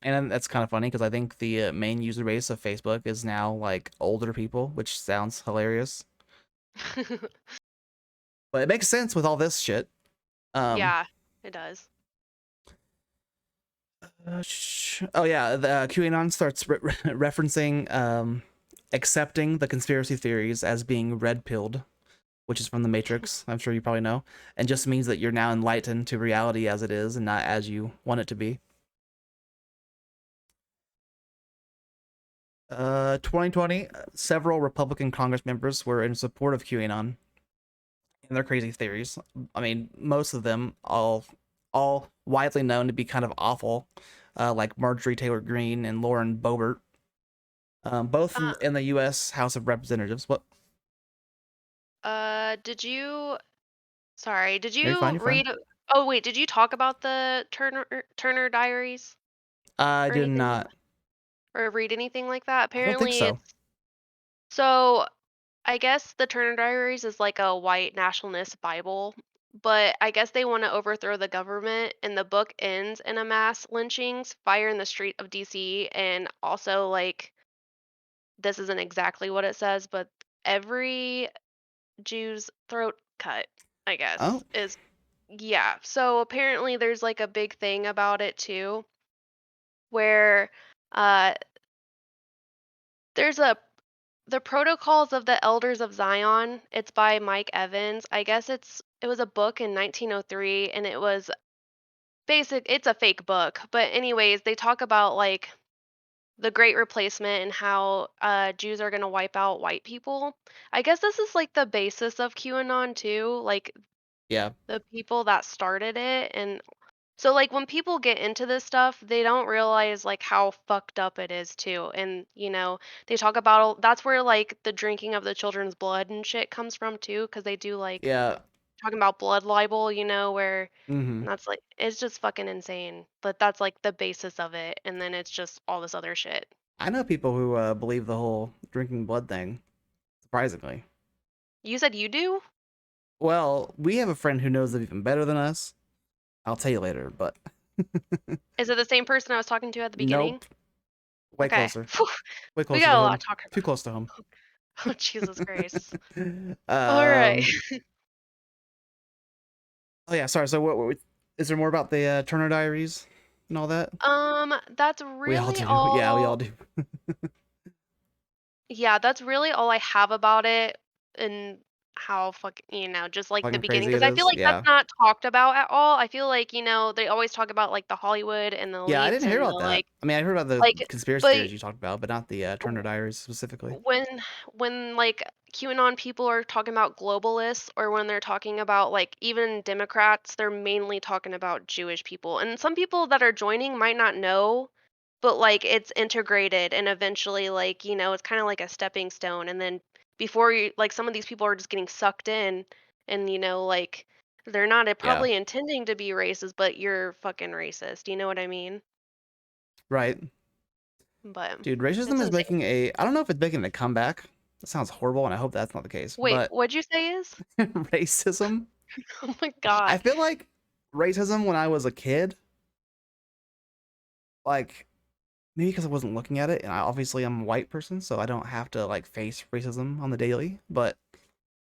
And that's kind of funny because I think the main user base of Facebook is now like older people, which sounds hilarious. But it makes sense with all this shit. Yeah, it does. Oh yeah, the QAnon starts referencing accepting the conspiracy theories as being red-pilled, which is from The Matrix. I'm sure you probably know, and just means that you're now enlightened to reality as it is and not as you want it to be. 2020, several Republican Congress members were in support of QAnon and their crazy theories. I mean, most of them all widely known to be kind of awful, like Marjorie Taylor Greene and Lauren Boebert, both in the U.S. House of Representatives. What? Did you? Sorry, did You're you fine, you're fine. read? Oh wait, did you talk about the Turner Diaries? I or did anything like not. that? Or read anything like that? I don't think Apparently, so. so I guess the Turner Diaries is like a white nationalist Bible, but I guess they want to overthrow the government, and the book ends in a mass lynchings, fire in the street of DC, and also like this isn't exactly what it says, but every Jew's throat cut, I guess, Oh. is yeah. So apparently there's like a big thing about it too, where uh There's the Protocols of the Elders of Zion. It's by Mike Evans. I guess it was a book in 1903, and it was it's a fake book. But anyways, they talk about like the Great Replacement and how Jews are going to wipe out white people. I guess this is like the basis of QAnon too, like Yeah. the people that started it. And so like when people get into this stuff, they don't realize like how fucked up it is too. And they talk about that's where like the drinking of the children's blood and shit comes from too, because they do like Yeah. talking about blood libel, where Mm-hmm. and that's like it's just fucking insane. But that's like the basis of it, and then it's just all this other shit. I know people who believe the whole drinking blood thing, surprisingly. You said you do? Well, we have a friend who knows it even better than us. I'll tell you later, but Is it the same person I was talking to at the beginning? nope. Way Okay. closer. Phew, Way we closer got to a lot home. to talk Too about. close to home. Oh, Jesus Christ. All right. Oh yeah, sorry. So what is there more about the Turner Diaries and all that? That's We all really do. all. Yeah, we all do. Yeah, that's really all I have about it, and how just like the Fucking beginning, crazy because it I feel is. like that's Yeah. not talked about at all. I feel like, they always talk about like the Hollywood and the Yeah, I elites didn't hear and about the that. I mean, I heard about the like, conspiracy but theories you talked about, but not the Turner Diaries specifically. when like QAnon people are talking about globalists, or when they're talking about like even Democrats, they're mainly talking about Jewish people. And some people that are joining might not know, but like it's integrated, and eventually like, it's kind of like a stepping stone. And then before you like some of these people are just getting sucked in, and like they're not Yeah. probably intending to be racist, but you're fucking racist. You know what I mean? Right. But Dude, it's racism is insane. making I don't know if it's making a comeback. That sounds horrible, and I hope that's not the case. Wait, But what'd you say is? racism, Oh my I God. feel like racism when I was a kid, like maybe because I wasn't looking at it, and obviously I'm a white person, so I don't have to like face racism on the daily. But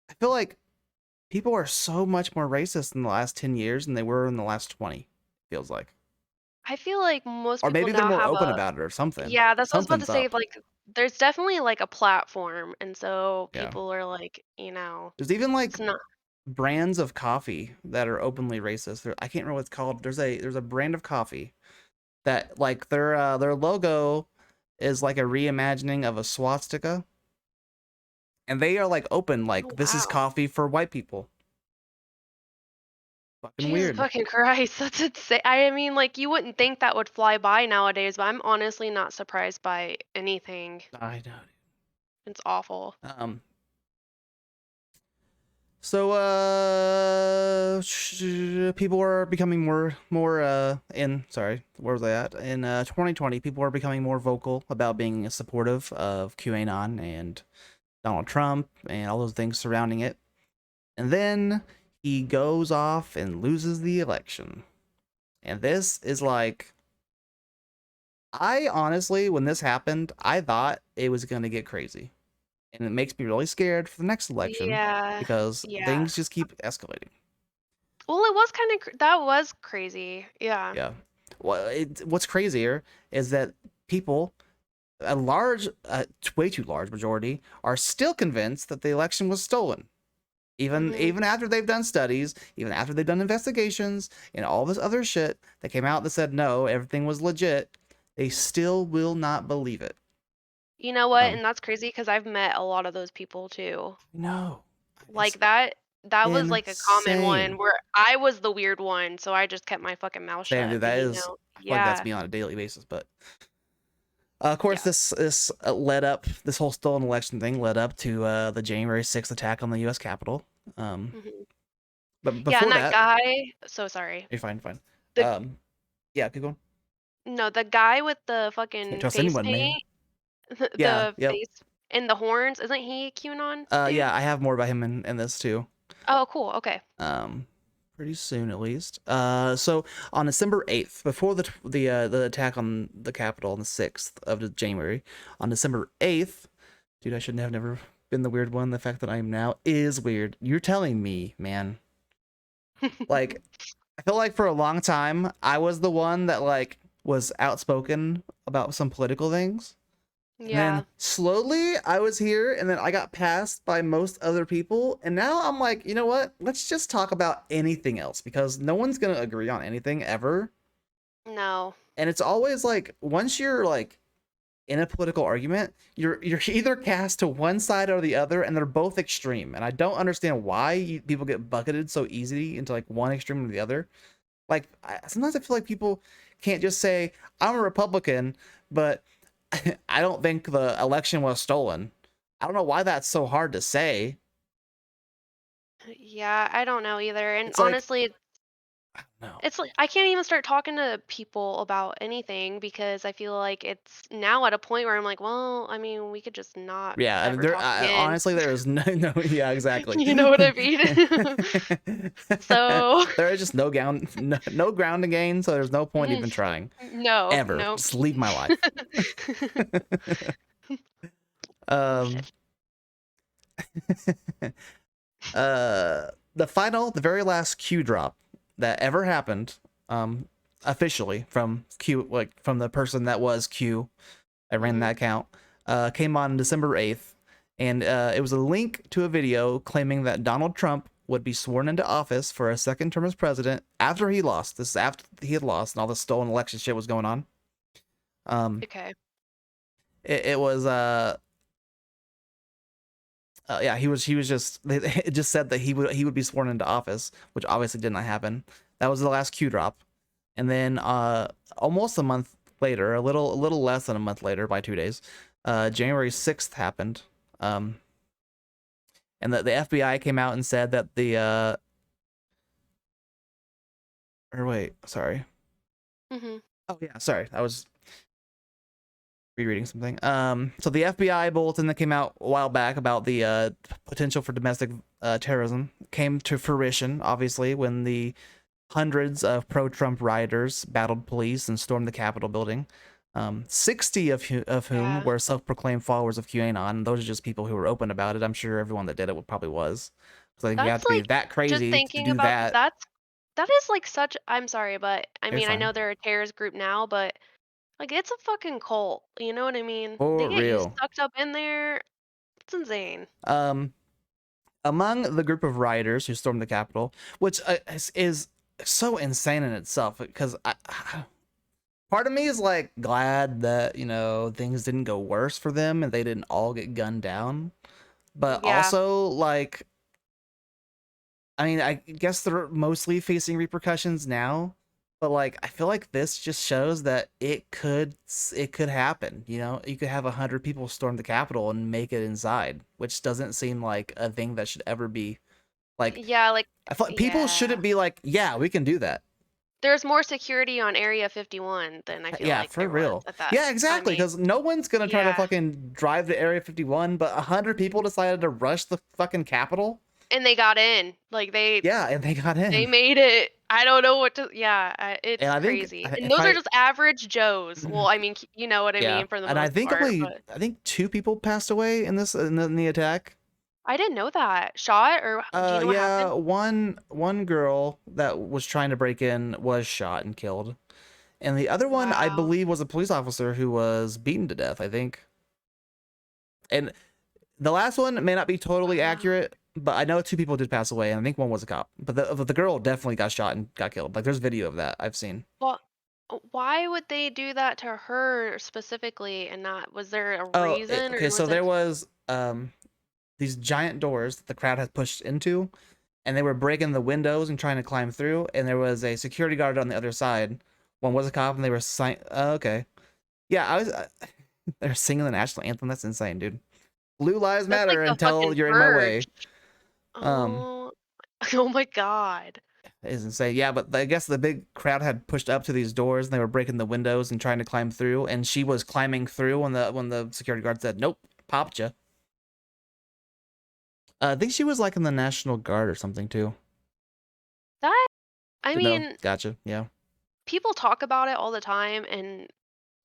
I feel like people are so much more racist in the last 10 years than they were in the last 20. Feels like, I feel like most or people maybe they're now more have open a about it, or something. yeah, that's what I was about to Something's say. up. Like, there's definitely like a platform, and so Yeah. people are like, There's even like it's not. brands of coffee that are openly racist. I can't remember what it's called. There's a brand of coffee that like their logo is like a reimagining of a swastika, and they are like open Oh like this is wow, coffee for white people. Fucking Jesus weird. fucking Christ, that's insane. I mean, like you wouldn't think that would fly by nowadays, but I'm honestly not surprised by anything. I know. It's awful. So people are becoming more in sorry, where was I at? In 2020, people are becoming more vocal about being supportive of QAnon and Donald Trump and all those things surrounding it. And then he goes off and loses the election. And this is like, I honestly, when this happened, I thought it was going to get crazy. And it makes me really scared for the next election Yeah, because yeah. things just keep escalating. Well, it was kind of that was crazy. Yeah. Yeah. Well, what's crazier is that people, a large, way too large majority, are still convinced that the election was stolen. Even after they've done studies, even after they've done investigations and all this other shit that came out that said no, everything was legit, they still will not believe it. You know what? Um, And that's crazy because I've met a lot of those people too. no, it's Like that was like a common one insane. where I was the weird one, so I just kept my fucking mouth Same, shut. dude. But That is, I feel like that's yeah, me on a daily basis. But of course, yeah. this led up. This whole stolen election thing led up to the January 6th attack on the U.S. Capitol. Mhm. But Yeah, and before that that, guy, so sorry. you're fine, fine. The Yeah, keep going. No, the guy with the Can't fucking trust face anyone, man. paint, Yeah, the yep. face and the horns, isn't he QAnon dude? Yeah, I have more about him in this too. Oh, cool. Okay. Pretty soon at least. So on December 8th, before the attack on the Capitol on the 6th of January, on December 8th, dude, I shouldn't have never been the weird one. The fact that I am now is weird. You're telling me, man. Like, I feel like for a long time I was the one that like was outspoken about some political things. And Yeah. then slowly I was here, and then I got passed by most other people. And now I'm like, you know what? Let's just talk about anything else because no one's going to agree on anything ever. No. And it's always like, once you're like in a political argument, you're either cast to one side or the other, and they're both extreme. And I don't understand why people get bucketed so easily into like one extreme or the other. Like, sometimes I feel like people can't just say, I'm a Republican, but I don't think the election was stolen. I don't know why that's so hard to say. Yeah, I don't know either. And It's like, honestly, no. it's like I can't even start talking to people about anything because I feel like it's now at a point where I'm like, well, I mean, we could just not Yeah, ever there. talk again. Honestly, there is no. Yeah, exactly. You know what I mean? So there is just no no ground to gain, so there's no point even trying. no, Ever. no. Just leave my life. um. The very last Q drop that ever happened, officially from Q, like from the person that was Q, I ran that account, came on December 8th, and it was a link to a video claiming that Donald Trump would be sworn into office for a second term as president after he lost. This is after he had lost and all the stolen election shit was going on. Okay. It was yeah, he was just, it just said that he would be sworn into office, which obviously did not happen. That was the last Q drop. And then almost a month later, a little less than a month later by 2 days, January 6th happened. And the FBI came out and said that the or wait, sorry. Oh yeah, sorry. I was rereading something. So the FBI bulletin that came out a while back about the potential for domestic terrorism came to fruition, obviously, when the hundreds of pro-Trump rioters battled police and stormed the Capitol building. 60 of whom were self-proclaimed followers of Qanon. Those are just people who were open about it. I'm sure everyone that did it probably was. So I think you have That's to be like that just crazy to thinking do about that. that is like such I'm sorry, but I You're mean, I know fine. they're a terrorist group now, but like it's a fucking cult. You know what I mean? They For get you real. sucked up in there. It's insane. Among the group of rioters who stormed the Capitol, which is so insane in itself, because part of me is like glad that, you know, things didn't go worse for them and they didn't all get gunned down, but Yeah. also like, I mean, I guess they're mostly facing repercussions now, but like I feel like this just shows that it could happen. You know, you could have 100 people storm the Capitol and make it inside, which doesn't seem like a thing that should ever be like. Yeah, like I feel like people shouldn't be like, yeah, we can do that. there's more security on Area 51 than I feel Yeah, like for there was real. at that. Yeah, I exactly. mean, Because no one's gonna try to yeah. fucking drive to Area 51, but 100 people decided to rush the fucking Capitol. And they got in. Like Yeah, and they got they in. made it. I don't know what to yeah, it's And I think crazy. And if those are just average Joes. Well, I mean, you know what I yeah, mean for the and I most think part, only but 2 people passed away in this in the attack. I didn't know that. Shot or do you know what Yeah, happened? one girl that was trying to break in was shot and killed, and the other one I Wow. believe was a police officer who was beaten to death, I think. And the last one may not be totally accurate, but I know 2 people did pass away, and I think one was a cop. But the girl definitely got shot and got killed. Like there's video of that I've seen. Well, why would they do that to her specifically and not was there a Oh, reason okay. or So was it there was these giant doors that the crowd had pushed into, and they were breaking the windows and trying to climb through. And there was a security guard on the other side. One was a cop, and they were okay. Yeah, I was. They're singing the national anthem. That's insane, dude. Blue lives that's like matter the until fucking you're in my way. purge. Oh, oh my God. Is insane. Yeah, but I guess the big crowd had pushed up to these doors and they were breaking the windows and trying to climb through. And she was climbing through when the security guard said, "Nope, popped you." I think she was like in the National Guard or something too. That I No, mean, gotcha. Yeah. people talk about it all the time and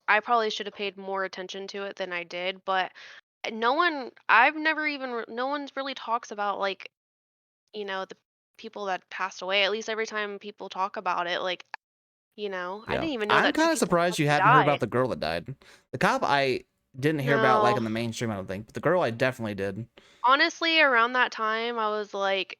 I probably should have paid more attention to it than I did, but I've never even no one's really talks about like, the people that passed away. At least every time people talk about it, like, I Yeah. didn't even know I'm that two kind of people surprised you actually hadn't heard about died. the girl that died. The cop, I didn't hear about like No. in the mainstream, I don't think. But the girl I definitely did. Honestly, around that time, I was like,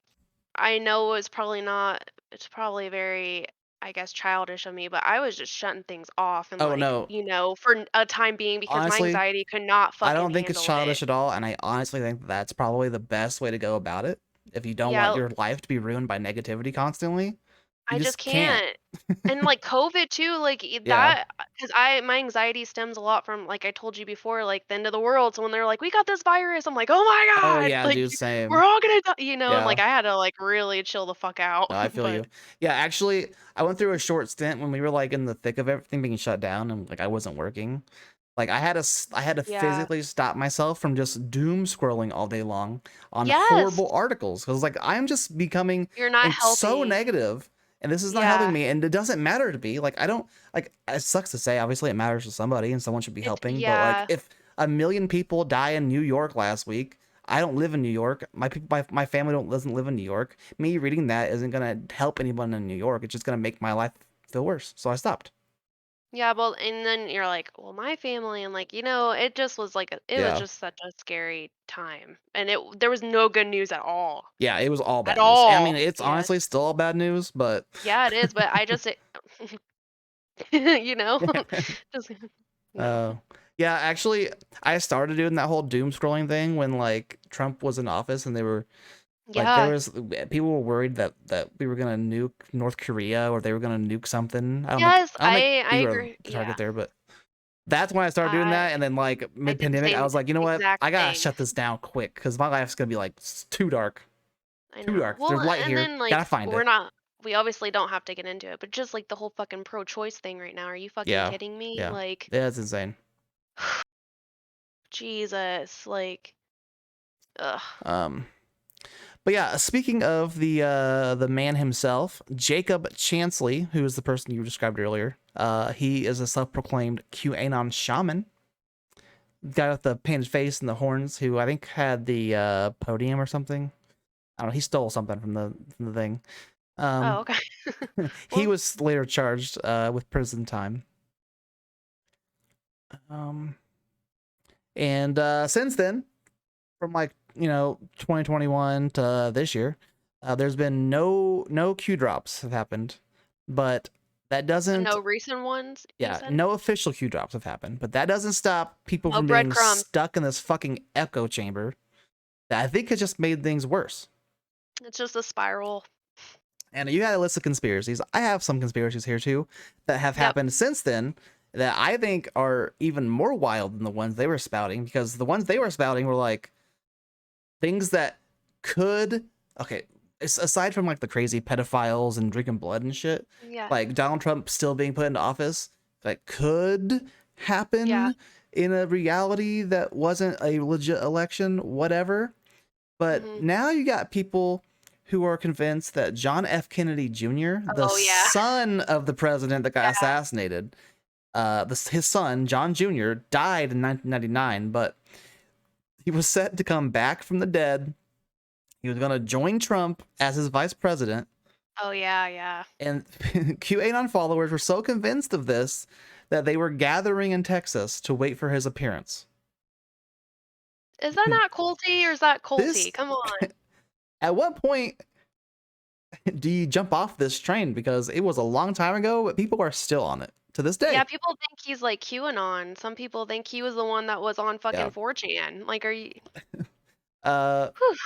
I know it's probably not, it's probably very, I guess, childish of me, but I was just shutting things off and Oh like, no, for a time being because my honestly, anxiety could not I fucking don't think it's handle it. childish at all, and I honestly think that's probably the best way to go about it. If you don't want Yeah, your life to be ruined by negativity constantly, you I just just can't. can't. And like COVID too, like Yeah. that, because my anxiety stems a lot from, like I told you before, like the end of the world. So when they're like, "We got this virus," I'm like, "Oh my Oh god!" yeah, Like dude, we're same. all gonna die, and like Yeah. I had to like really chill the fuck out. No, I feel But you. Yeah, actually, I went through a short stint when we were like in the thick of everything being shut down and like I wasn't working. Like I had to yeah, physically stop myself from just doom scrolling all day long on yes, horrible articles because like I'm just becoming you're not so helping. negative and this is not helping Yeah, me and it doesn't matter to me. Like I don't like it sucks to say obviously it matters to somebody and someone should be helping, but like yeah. if a million people die in New York last week, I don't live in New York. My people my family doesn't live in New York. Me reading that isn't gonna help anyone in New York. It's just gonna make my life feel worse. So I stopped. Yeah, well, and then you're like, well, my family, and like, it just was like, it was Yeah. just such a scary time, and there was no good news at all, Yeah, it was all at bad news. I mean, all. it's Yes, honestly still all bad news, but yeah, it is, but I just, you know, just no. uh yeah, actually I started doing that whole doom scrolling thing when like Trump was in office and they were like there Yeah, was people were worried that we were gonna nuke North Korea or they were gonna nuke something. yes, I don't think I we were agree. the target Yeah, there, but that's when I started doing I that and then like I did the mid-pandemic I same was like, you know what? exact I gotta thing. shut this down quick because my life's gonna be like too dark. I Too know. dark. Well, There's light and here. then like Gotta find we're it. not. We obviously don't have to get into it, but just like the whole fucking pro-choice thing right now. Are you fucking Yeah. kidding me? Yeah. Like, Yeah, it's insane. Jesus, like, ugh. Um But yeah, speaking of the man himself, Jacob Chansley, who is the person you described earlier, he is a self-proclaimed QAnon shaman, guy with the painted face and the horns, who I think had the podium or something. I don't know. He stole something from the thing. Oh, Um, okay. he Well, was later charged with prison time. Um, and since then, from like 2021 to this year, there's been no Q drops have happened, but that so doesn't no recent ones, you yeah said? no official Q drops have happened, but that doesn't stop people No from being breadcrumbs. stuck in this fucking echo chamber that I think has just made things worse. It's just a spiral. And you had a list of conspiracies. I have some conspiracies here too that have Yep. happened since then that I think are even more wild than the ones they were spouting because the ones they were spouting were like things that could okay aside from like the crazy pedophiles and drinking blood and shit Yeah. like Donald Trump still being put into office that could Yeah. happen in a reality that wasn't a legit election whatever but Mhm. now you got people who are convinced that John F. Kennedy Jr., the Oh, yeah. son of the president that got Yeah. assassinated, his son John Jr. died in 1999, but he was set to come back from the dead. He was going to join Trump as his vice president. Oh, yeah, yeah. And QAnon followers were so convinced of this that they were gathering in Texas to wait for his appearance. Is that not culty or is that This, culty? Come on. at what point do you jump off this train? Because it was a long time ago, but people are still on it to this Yeah, day. people think he's like QAnon. Some people think he was the one that was on Yeah. fucking 4chan. Like, are you? Uh, Whew.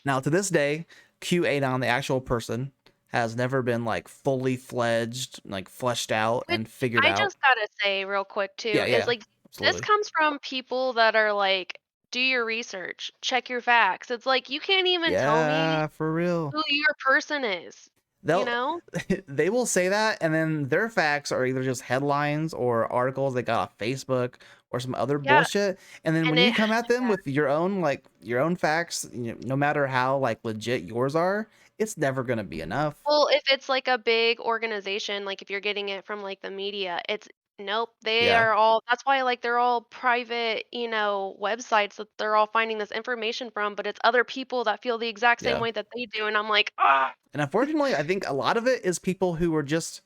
now to this day, QAnon, the actual person, has never been like fully fledged, like fleshed out Which and figured I out. just gotta say real quick Yeah, too is yeah, like this absolutely. comes from people that are like, do your research, check your facts. It's like you can't even tell me Yeah, for real. who your person is, you They'll know? they will say that, and then their facts are either just headlines or articles they got off Facebook or some other Yeah, bullshit. And then and when you it come at them with your own facts, no matter how like legit yours are, it's never gonna be enough. well, if it's like a big organization, like if you're getting it from like the media, it's nope, they Yeah, are all that's why like they're all private, websites that they're all finding this information from, but it's other people that feel the exact same yeah. way that they do, and I'm like, ah, And unfortunately, I think a lot of it is people who are just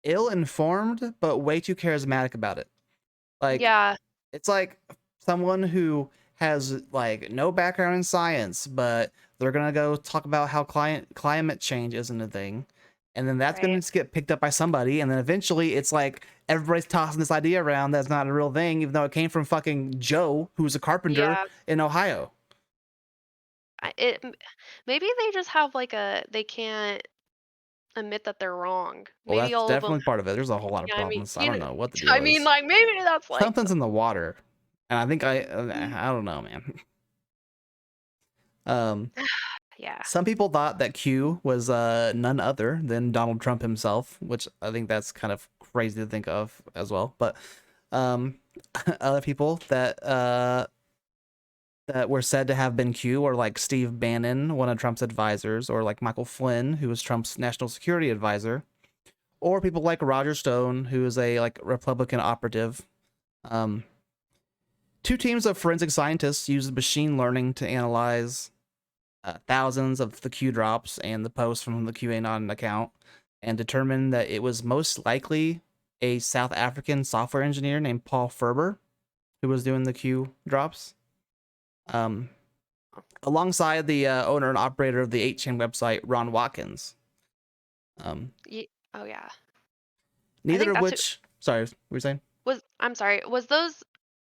ill-informed but way too charismatic about it. Like yeah, It's like someone who has like no background in science, but they're gonna go talk about how climate change isn't a thing, and then that's gonna Right. just get picked up by somebody, and then eventually it's like everybody's tossing this idea around that's not a real thing, even though it came from fucking Joe, who's a carpenter Yeah. in Ohio. Maybe they just have like they can't admit that they're wrong. Well, Maybe that's all of them. definitely part of it. There's a whole lot of Yeah, I mean, problems. I don't know what the I deal mean, is. like maybe that's like Something's in the water, and I think I don't know, man. yeah. Some people thought that Q was none other than Donald Trump himself, which I think that's kind of crazy to think of as well. But um, other people that were said to have been Q are like Steve Bannon, one of Trump's advisors, or like Michael Flynn, who was Trump's national security advisor, or people like Roger Stone, who is a like Republican operative. Um, Two teams of forensic scientists used machine learning to analyze thousands of the Q drops and the posts from the QAnon account, and determined that it was most likely a South African software engineer named Paul Ferber who was doing the Q drops. Alongside the owner and operator of the 8chan website, Ron Watkins. Oh yeah. Neither of that's which, sorry, what were you saying? I'm sorry. Was those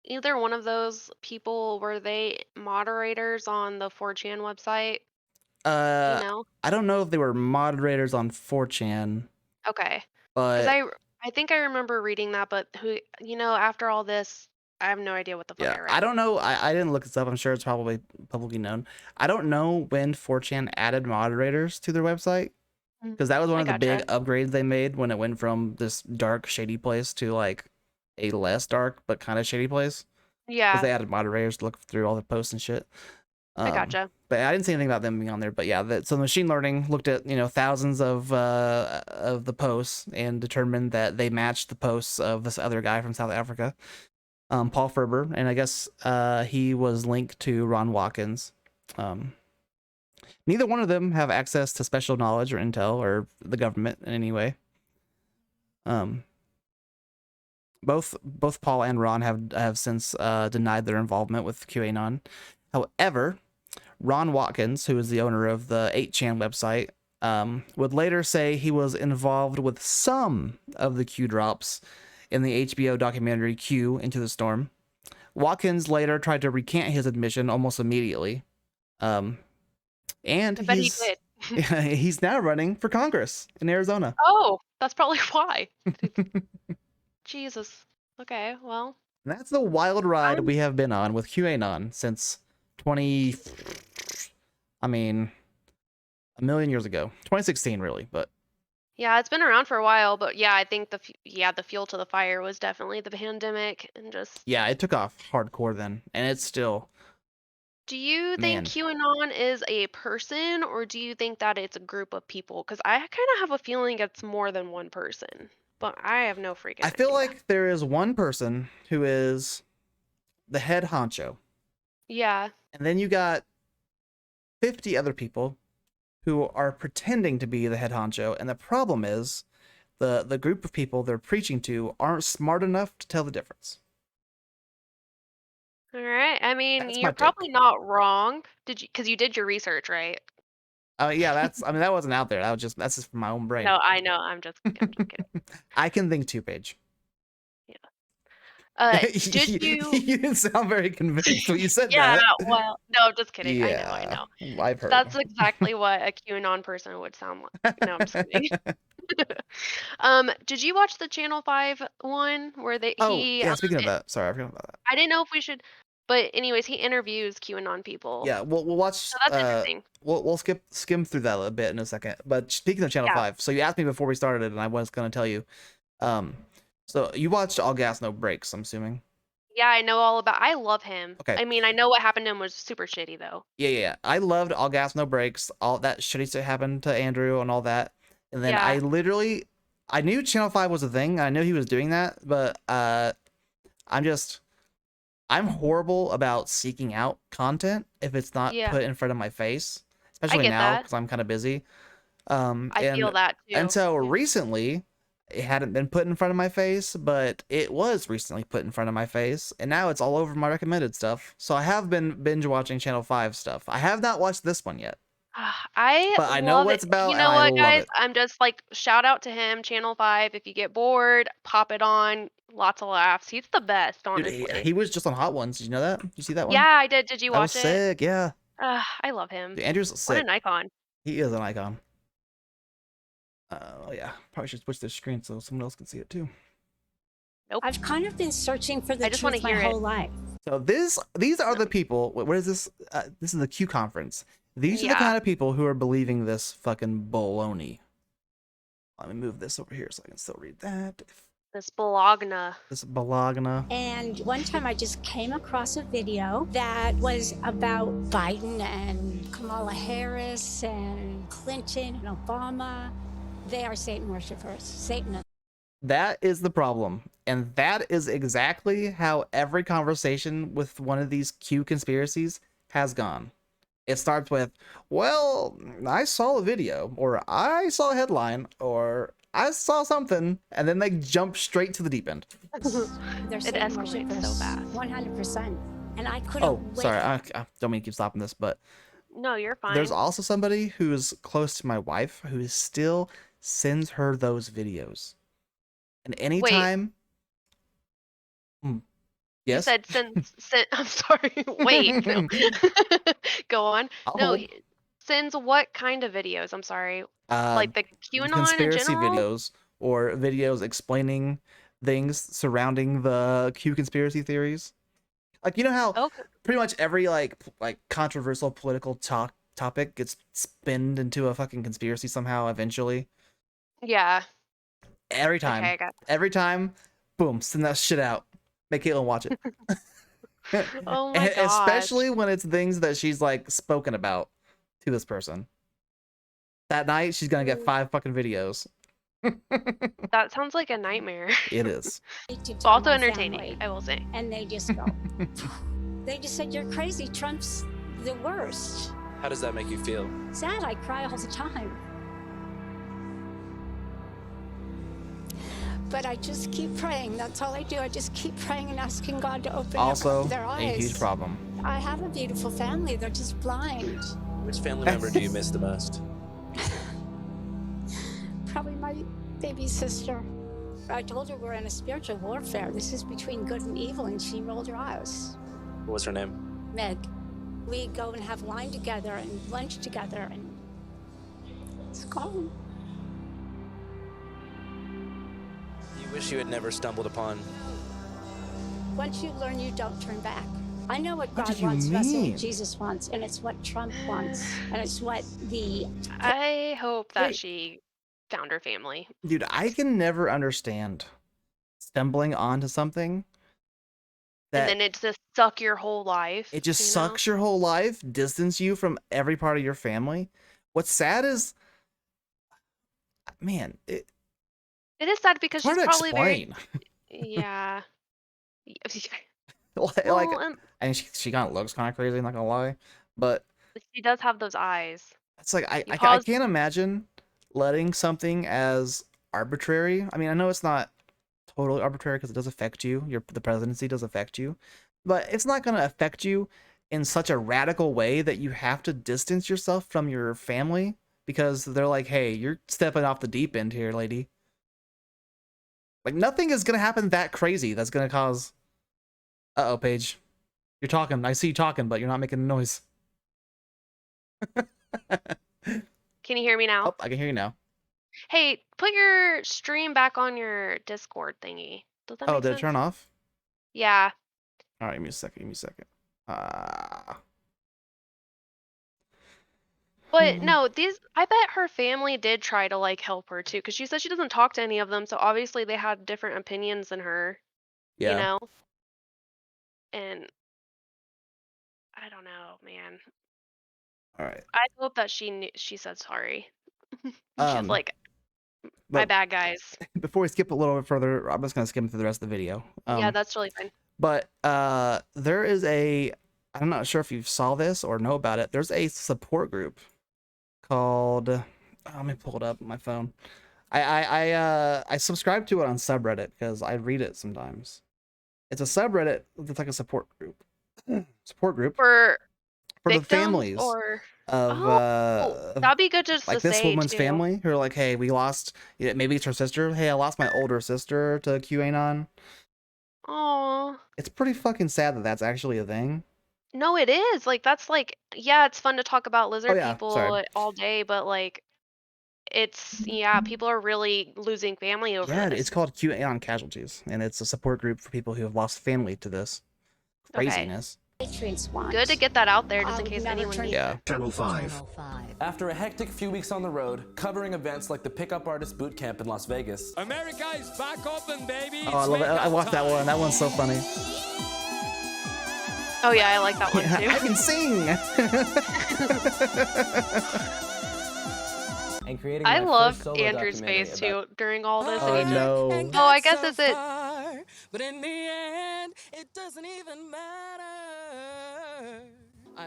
either one of those people, were they moderators on the 4chan website? Do you know? I don't know if they were moderators on 4chan, Okay. Because but I think I remember reading that, but after all this, I have no idea what the fuck yeah, I read. I don't know. I didn't look this up. I'm sure it's probably publicly known. I don't know when 4chan added moderators to their website, because that was one I of the big gotcha. upgrades they made when it went from this dark, shady place to like a less dark but kind of shady place. Because Yeah, they added moderators to look through all the posts and shit. I gotcha. But I didn't see anything about them being on there. But yeah, so machine learning looked at thousands of the posts and determined that they matched the posts of this other guy from South Africa, Paul Ferber, and I guess he was linked to Ron Watkins. Neither one of them have access to special knowledge or intel or the government in any way. Both Paul and Ron have since denied their involvement with QAnon. However, Ron Watkins, who is the owner of the 8chan website, would later say he was involved with some of the Q drops in the HBO documentary Q Into the Storm. Watkins later tried to recant his admission almost immediately. And I bet he did. he's now running for Congress in Arizona. Oh, that's probably why. Jesus. Okay, well. And that's the wild ride we have been on with QAnon since a million years ago. 2016, really, but Yeah, it's been around for a while, but yeah, I think the fuel to the fire was definitely the pandemic and just. yeah, it took off hardcore then, and it's still. Do you Man. think QAnon is a person, or do you think that it's a group of people? Because I kind of have a feeling it's more than one person, but I have no freaking I feel idea. like there is one person who is the head honcho, Yeah, and then you got 50 other people who are pretending to be the head honcho, and the problem is the group of people they're preaching to aren't smart enough to tell the difference. all right. I mean, That's my you're take. probably not wrong. Because you did your research, right? Yeah, that wasn't out there. That's just from my own brain. No, I know. I'm just kidding. I can think too, Paige. Did you? You didn't sound very convinced when you said Yeah, that. well, no, just kidding. I Yeah, know. I've heard. That's exactly what a QAnon person would sound like. No, I'm just kidding. Did you watch the Channel 5 one where Speaking of that, sorry, I forgot about that. I didn't know if we should, but anyways, he interviews QAnon people. Yeah, we'll watch. So that's interesting. We'll skim through that a bit in a second. But speaking of Channel 5, so you asked me before we started, and I was going to tell you. So you watched All Gas No Breaks, I'm assuming. Yeah, I know all about. I love him. Okay. I mean, I know what happened to him was super shitty though. Yeah. I loved All Gas No Breaks. All that shitty stuff happened to Andrew and all that. And then Yeah. I knew Channel 5 was a thing. I knew he was doing that, but I'm horrible about seeking out content if it's not put in front of my face, especially now because I'm kind of busy. I feel that too. And so recently, It hadn't been put in front of my face, but it was recently put in front of my face, and now it's all over my recommended stuff. So I have been binge watching Channel 5 stuff. I have not watched this one yet, I but I know love what it. it's about, You and know I what, love guys? it. I'm just like, shout out to him, Channel 5. If you get bored, pop it on. Lots of laughs. He's the best, Dude, honestly. he was just on Hot Ones. Did you know that? Did you see that Yeah, one? I did. Did you That was watch it? sick. Yeah. I love him. Dude, Andrew's What sick. an icon. He is an icon. Oh yeah, probably should switch the screen so someone else can see it too. Nope. I've kind of been searching for the I just wanna truth my hear whole it. life. So these are the people. What is this? This is the Q conference. These are the Yeah. kind of people who are believing this fucking baloney. Let me move this over here so I can still read that. This Bologna. This Bologna. And one time I just came across a video that was about Biden and Kamala Harris and Clinton and Obama. They are Satan worshipers, Satanists. That is the problem. And that is exactly how every conversation with one of these Q conspiracies has gone. It starts with, well, I saw a video, or I saw a headline, or I saw something, and then they jump straight to the deep end. They're It Satan escalates worshipers, so fast. 100%. And I couldn't Oh, wait. sorry, I don't mean to keep stopping this, but No, you're fine. there's also somebody who's close to my wife who still sends her those videos. And anytime... You Yes? said since I'm sorry. Wait. No. Go on. I'll No, hold. sends what kind of videos? I'm sorry. Uh, Like the QAnon in conspiracy general? videos, or videos explaining things surrounding the Q conspiracy theories. Like, you know how Okay. pretty much every like controversial political topic gets spinned into a fucking conspiracy somehow eventually. Yeah. Every time. Okay, I got Every time, boom, send that shit out. Make Caitlin watch it. Oh my gosh. Especially when it's things that she's like spoken about to this person. That night, she's gonna get 5 fucking videos. That sounds like a nightmare. It is. to It's tell also my entertaining, family. I will say. And they just go. They just said, you're crazy. Trump's the worst. How does that make you feel? Sad, I cry all the time. But I just keep praying. That's all I do. I just keep praying and asking God to open Also, up their a eyes. huge problem. I have a beautiful family. They're just blind. Which family member do you miss the most? Probably my baby sister. I told her we're in a spiritual warfare. This is between good and evil, and she rolled her eyes. What was her name? Meg. We go and have wine together and lunch together, and it's gone. You wish you had never stumbled upon. Once you learn, you don't turn back. I know what What God do you wants, Russell, mean? what Jesus wants, and it's what Trump wants, and it's what the I hope that Wait. she found her family. Dude, I can never understand stumbling onto something that And then it just suck your whole life. it just you sucks know? your whole life, distance you from every part of your family. What's sad is, man, it's It is sad because hard she's to probably explain. yeah. like, Well, and and she kind of looks kind of crazy, not gonna lie, but she does have those eyes. it's like I pause- can't imagine letting something as arbitrary. I mean, I know it's not totally arbitrary because it does affect you. The presidency does affect you, but it's not gonna affect you in such a radical way that you have to distance yourself from your family because they're like, "Hey, you're stepping off the deep end here, lady." Like, nothing is gonna happen that crazy that's gonna cause. Uh-oh, Paige. You're talking. I see you talking, but you're not making a noise. Can you hear me now? Oh, I can hear you now. Hey, put your stream back on your Discord thingy. Does that Oh, make did sense? it turn off? Yeah. All right, give me a second. Give me a second. But no, I bet her family did try to like help her too, because she said she doesn't talk to any of them, so obviously they had different opinions than her, Yeah. you know? And I don't know, man. All right. I hope that she said sorry. She's Um, like, my but bad, guys. before we skip a little bit further, I'm just gonna skim through the rest of the video. Yeah, that's really fine. But there is I'm not sure if you saw this or know about it. There's a support group called. Let me pull it up on my phone. I subscribe to it on subreddit because I read it sometimes. It's a subreddit that's like a support group. Support group For for the victims families or of that'd be good just like to this say woman's too. family who are like, hey, we lost, maybe it's her sister. Hey, I lost my older sister to QAnon. Oh. It's pretty fucking sad that that's actually a thing. No, it is. Like that's like yeah, it's fun to talk about Oh lizard yeah, sorry. people all day, but like yeah, people are really losing family over Yeah, this. it's called QAnon Casualties, and it's a support group for people who have lost family to this Okay. craziness. Good to get that out there just in case anyone needs Yeah. it. Channel 5. After a hectic few weeks on the road, covering events like the Pickup Artist Boot Camp in Las Vegas. America is back open, baby. Oh, I love it. I watched that one. That one's so funny. Oh yeah, I like that one Yeah, too. I can sing. And creating I my love first solo Andrew's documentary face about- too during all this. Oh, and he no. just, oh, I guess is it. But in the end, it doesn't even matter.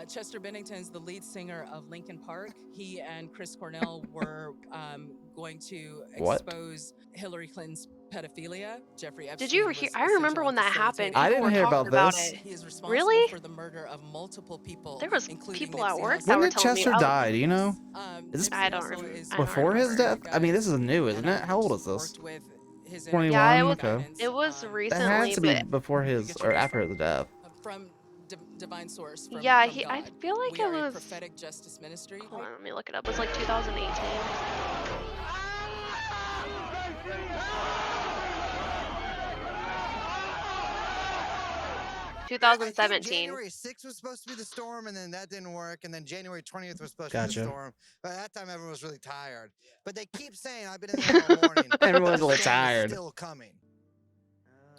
Chester Bennington's the lead singer of Linkin Park. He and Chris Cornell were going to What? expose Hillary Clinton's pedophilia. Jeffrey Epstein Did you was hear? I remember essentially when that happened. facilitating I People didn't were hear talking about this. it. He is responsible Really? for the murder of multiple people. There was including people at Nipsey work Hussle. that When were did telling me. Chester Oh, die? Do you know? Is this I don't Nipsey Hussle remember. is I don't before his remember. death? I mean, this is new, isn't it? How old is this? Worked with his 21? Yeah, it was. Okay. It was That recently, has to be but before his or after his death. from divine source. From, yeah, from I God. feel like We it are a was. prophetic justice ministry. Hold on, let me look it up. It was like 2018. 2017. January 6th was supposed to be the storm, and then that didn't work. And then January 20th was supposed to Gotcha. be the storm. But at that time, everyone was really tired. But they keep saying, I've been in there all morning. Everyone's the really storm is tired. Still coming.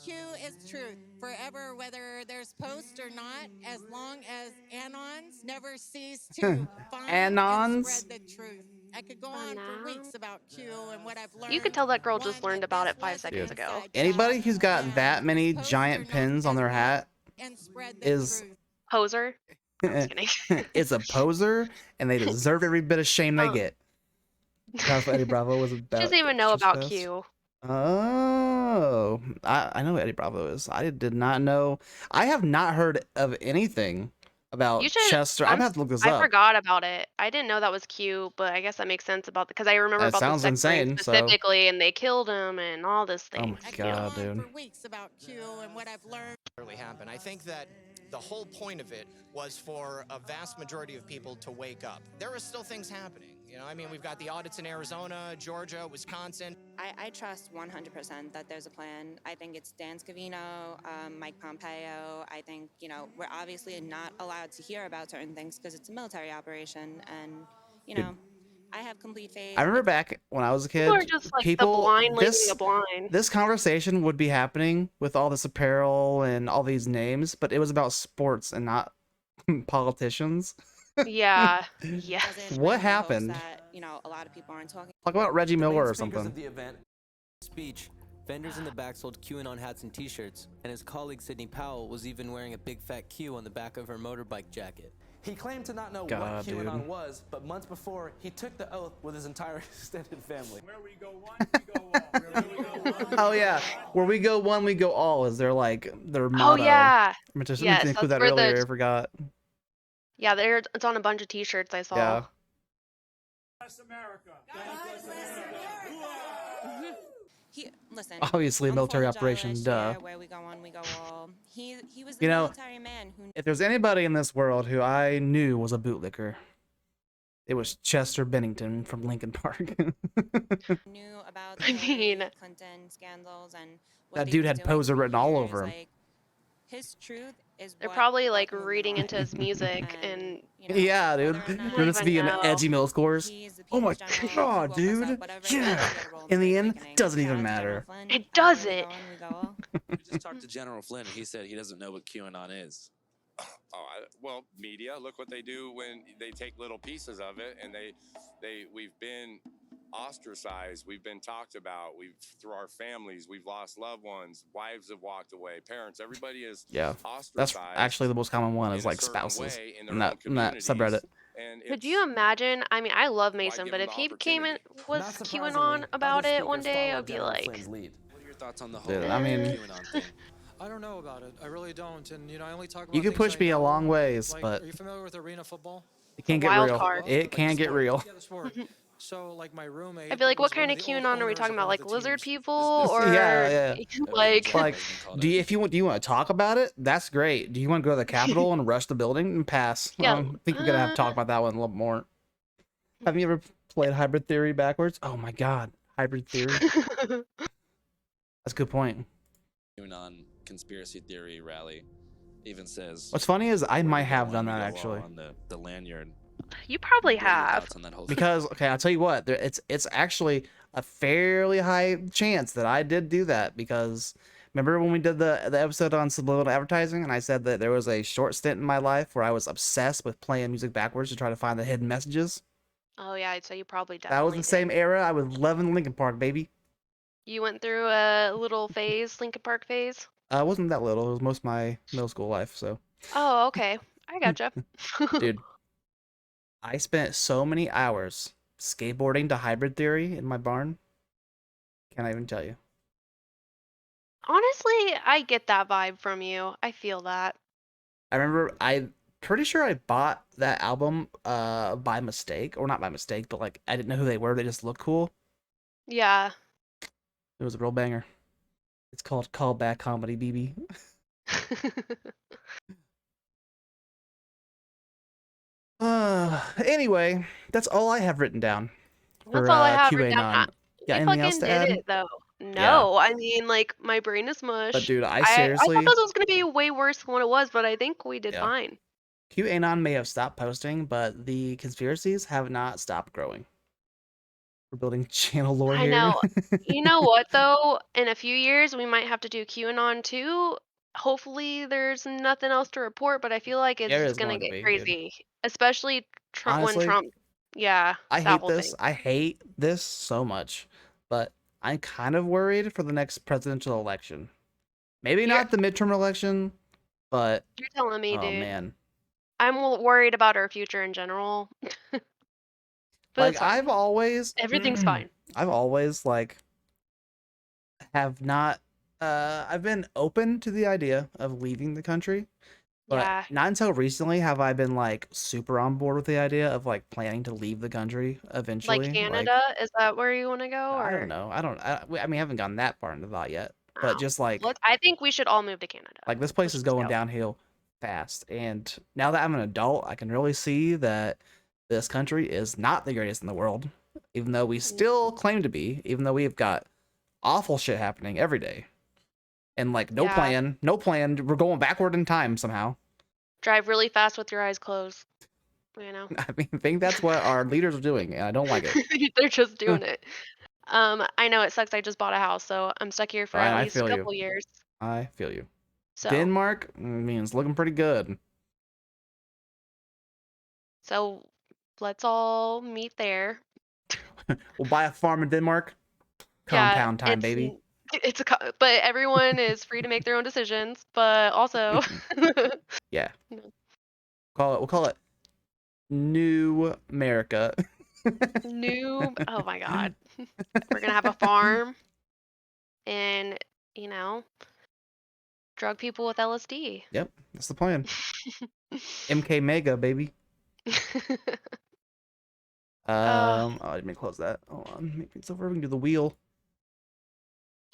Q is truth. Forever, whether there's posts or not, as long as Anons never cease to find and Anons? spread the truth. I could go on for weeks about Q and what I've learned. You could tell that girl just learned about it 5 seconds Dude. ago. Anybody who's got that many giant pins on their hat And spread the is truth. Poser. I'm just kidding. is a poser, and they deserve every bit of shame they get. That's what Eddie Bravo was about. She doesn't even know Just about this. Q. Oh, I know who Eddie Bravo is. I did not know. I have not heard of anything about You should. Chester. I'm gonna have to look this I up. forgot about it. I didn't know that was Q, but I guess that makes sense about because I remember That about sounds the sex ring insane, so- specifically, and they killed him and all this Oh thing. my god, dude. For weeks about Q and what I've learned. Really happened. I think that the whole point of it was for a vast majority of people to wake up. There are still things happening. You know, I mean, we've got the audits in Arizona, Georgia, Wisconsin. I trust 100% that there's a plan. I think it's Dan Scavino, Mike Pompeo. I think, we're obviously not allowed to hear about certain things because it's a military operation. And, I have complete faith. I remember back when I was a kid, People are just like the blind leading this, the blind. this conversation would be happening with all this apparel and all these names, but it was about sports and not politicians. Yeah. Yeah. What happened? That, a lot of people aren't talking. Talk about Reggie The main Miller or speakers something. Of the event speech, vendors in the back sold QAnon hats and t-shirts, and his colleague Sidney Powell was even wearing a big fat Q on the back of her motorbike jacket. He claimed to not know God, what QAnon dude. was, but months before, he took the oath with his entire extended family. Where we go one, we go all. Where we go one. Oh yeah, where we go one, we go all is their motto. Oh yeah. I meant to Yes, include that that's where earlier. I forgot. Yeah, it's on a bunch of T-shirts I saw. Yeah. Bless America. Listen. Obviously a military operation, duh. Where we go on, we go all. He was the You know, military man who if there's anybody in this world who I knew was a bootlicker, it was Chester Bennington from Linkin Park. knew about I mean, Clinton scandals and what That they dude were had doing poser for written all years, over him. like, his truth is They're what probably like moved reading on. into his music and Yeah, dude. You're just being edgy middle scores. Oh my god, dude. Yeah. In the end, doesn't even matter. It doesn't. We just talked to General Flynn, and he said he doesn't know what QAnon is. Well, media. Look what they do when they take little pieces of it, and we've been ostracized. We've been talked about. Through our families, we've lost loved ones. Wives have walked away. Parents. Everybody is Yeah. ostracized. That's actually the most common one is in a like certain spouses way in in their own that subreddit. And Could you imagine? I mean, I love Mason, give but him if the he came in, was Not queuing surprisingly, on about other it one speakers day, followed I'd be General like, Flynn's lead. What are your thoughts on the Dude, whole I mean, QAnon thing? I don't know about it. I really don't. And, you know, I only talk about you can things push I me a know. long ways, Like, but are you familiar with arena football? it can get wild real. card. It can get real. Yeah, the sport. So, like, my roommate I'd be like, what was one kind of of the old QAnon are we owners talking of about? one of Like the lizard teams. people, Yeah, or yeah. like? Like, do you, if you want, do you want to talk about it? That's great. Do you want to go to the Capitol and rush the building and pass? Yeah. I think we're gonna have to talk about that one a little more. Have you ever played Hybrid Theory backwards? Oh my God, Hybrid Theory. That's a good point. QAnon conspiracy theory rally even says. What's funny is I where might we go have on, done we that go actually. on the lanyard. You probably What are your have. thoughts on that whole thing? Because okay, I'll tell you what, it's actually a fairly high chance that I did do that, because remember when we did the episode on subliminal advertising and I said that there was a short stint in my life where I was obsessed with playing music backwards to try to find the hidden messages? Oh yeah, I'd say you probably That definitely was the same era. I was loving Linkin Park, baby. You went through a little phase, Linkin Park phase. I wasn't that little. It was most of my middle school life, so. Oh, okay. I gotcha. Dude, I spent so many hours skateboarding to Hybrid Theory in my barn. Can't even tell you. Honestly, I get that vibe from you. I feel that. I remember I'm pretty sure I bought that album by mistake, or not by mistake, but like I didn't know who they were. They just looked cool. Yeah. It was a real banger. It's called Callback Comedy, BB. Anyway, that's all I have written down for That's all I have written down. QAnon. Got You anything else fucking to did add? it though. No, I mean, like, my brain is mush. But dude, I I thought seriously, this was gonna be way worse than what it was, but I think we did Yeah. fine. QAnon may have stopped posting, but the conspiracies have not stopped growing. We're building channel lore I here. know. You know what though? In a few years, we might have to do QAnon too. Hopefully, there's nothing else to report, but I feel like it's There just is gonna going to get be, dude. crazy, especially when Honestly, Trump. Yeah, I that hate whole this. thing. I hate this so much, but I'm kind of worried for the next presidential election. Maybe not the midterm election, but You're telling me, oh dude. man, I'm worried about our future in general. But like it's fine. I've always, Everything's fine. I've always like have not. I've been open to the idea of leaving the country, but Yeah. not until recently have I been like super on board with the idea of like planning to leave the country eventually. Like Canada, is that where you want to go, I or? don't know. I mean, I haven't gone that far into thought yet, but just like I think we should all move to Canada. this place is going downhill fast, and now that I'm an adult, I can really see that this country is not the greatest in the world, even though we still claim to be, even though we've got awful shit happening every day, and like no Yeah. plan. We're going backward in time somehow. Drive really fast with your eyes closed. You know. I mean, I think that's what our leaders are doing, and I don't like it. They're just doing it. I know it sucks. I just bought a house, so I'm stuck here for at I least a feel you. couple years. I feel you. So. Denmark, I mean, it's looking pretty good. So let's all meet there. We'll buy a farm in Denmark. Compound time, baby. But everyone is free to make their own decisions. But also, Yeah. We'll call it New America. Oh my God, we're gonna have a farm, and drug people with LSD. Yep, that's the plan. MK Mega, baby. Oh, let me close that. Hold on, maybe it's over. We can do the wheel.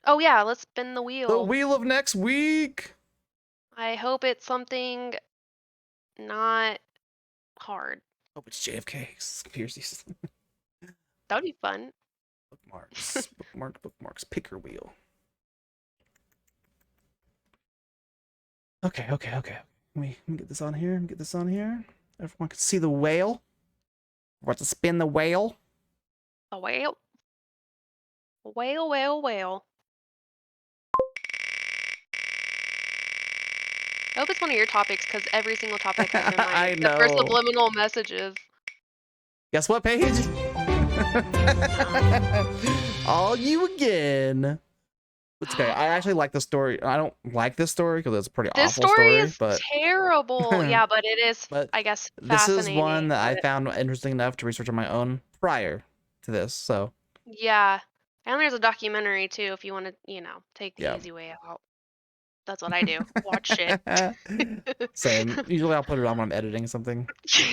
Oh yeah, let's spin the wheel. The wheel of next week. I hope it's something not hard. Hope it's JFK conspiracies. That would be fun. Bookmarks, bookmarks. Pick your wheel. Okay. Let me get this on here. Everyone can see the whale. We're about to spin the whale. A whale. Whale. I hope it's one of your topics, because every single topic has been mine. I Except for know. subliminal messages. Guess what, Paige? All you again. It's okay. I actually like the story. I don't like this story because it's a pretty This awful story story, is but terrible. Yeah, but it is, but I guess, this is one fascinating. that I But found interesting enough to research on my own prior to this. So yeah, and there's a documentary too if you want to, take the yeah. easy way out. That's what I do. Watch shit. Same. Usually I'll put it on when I'm editing something.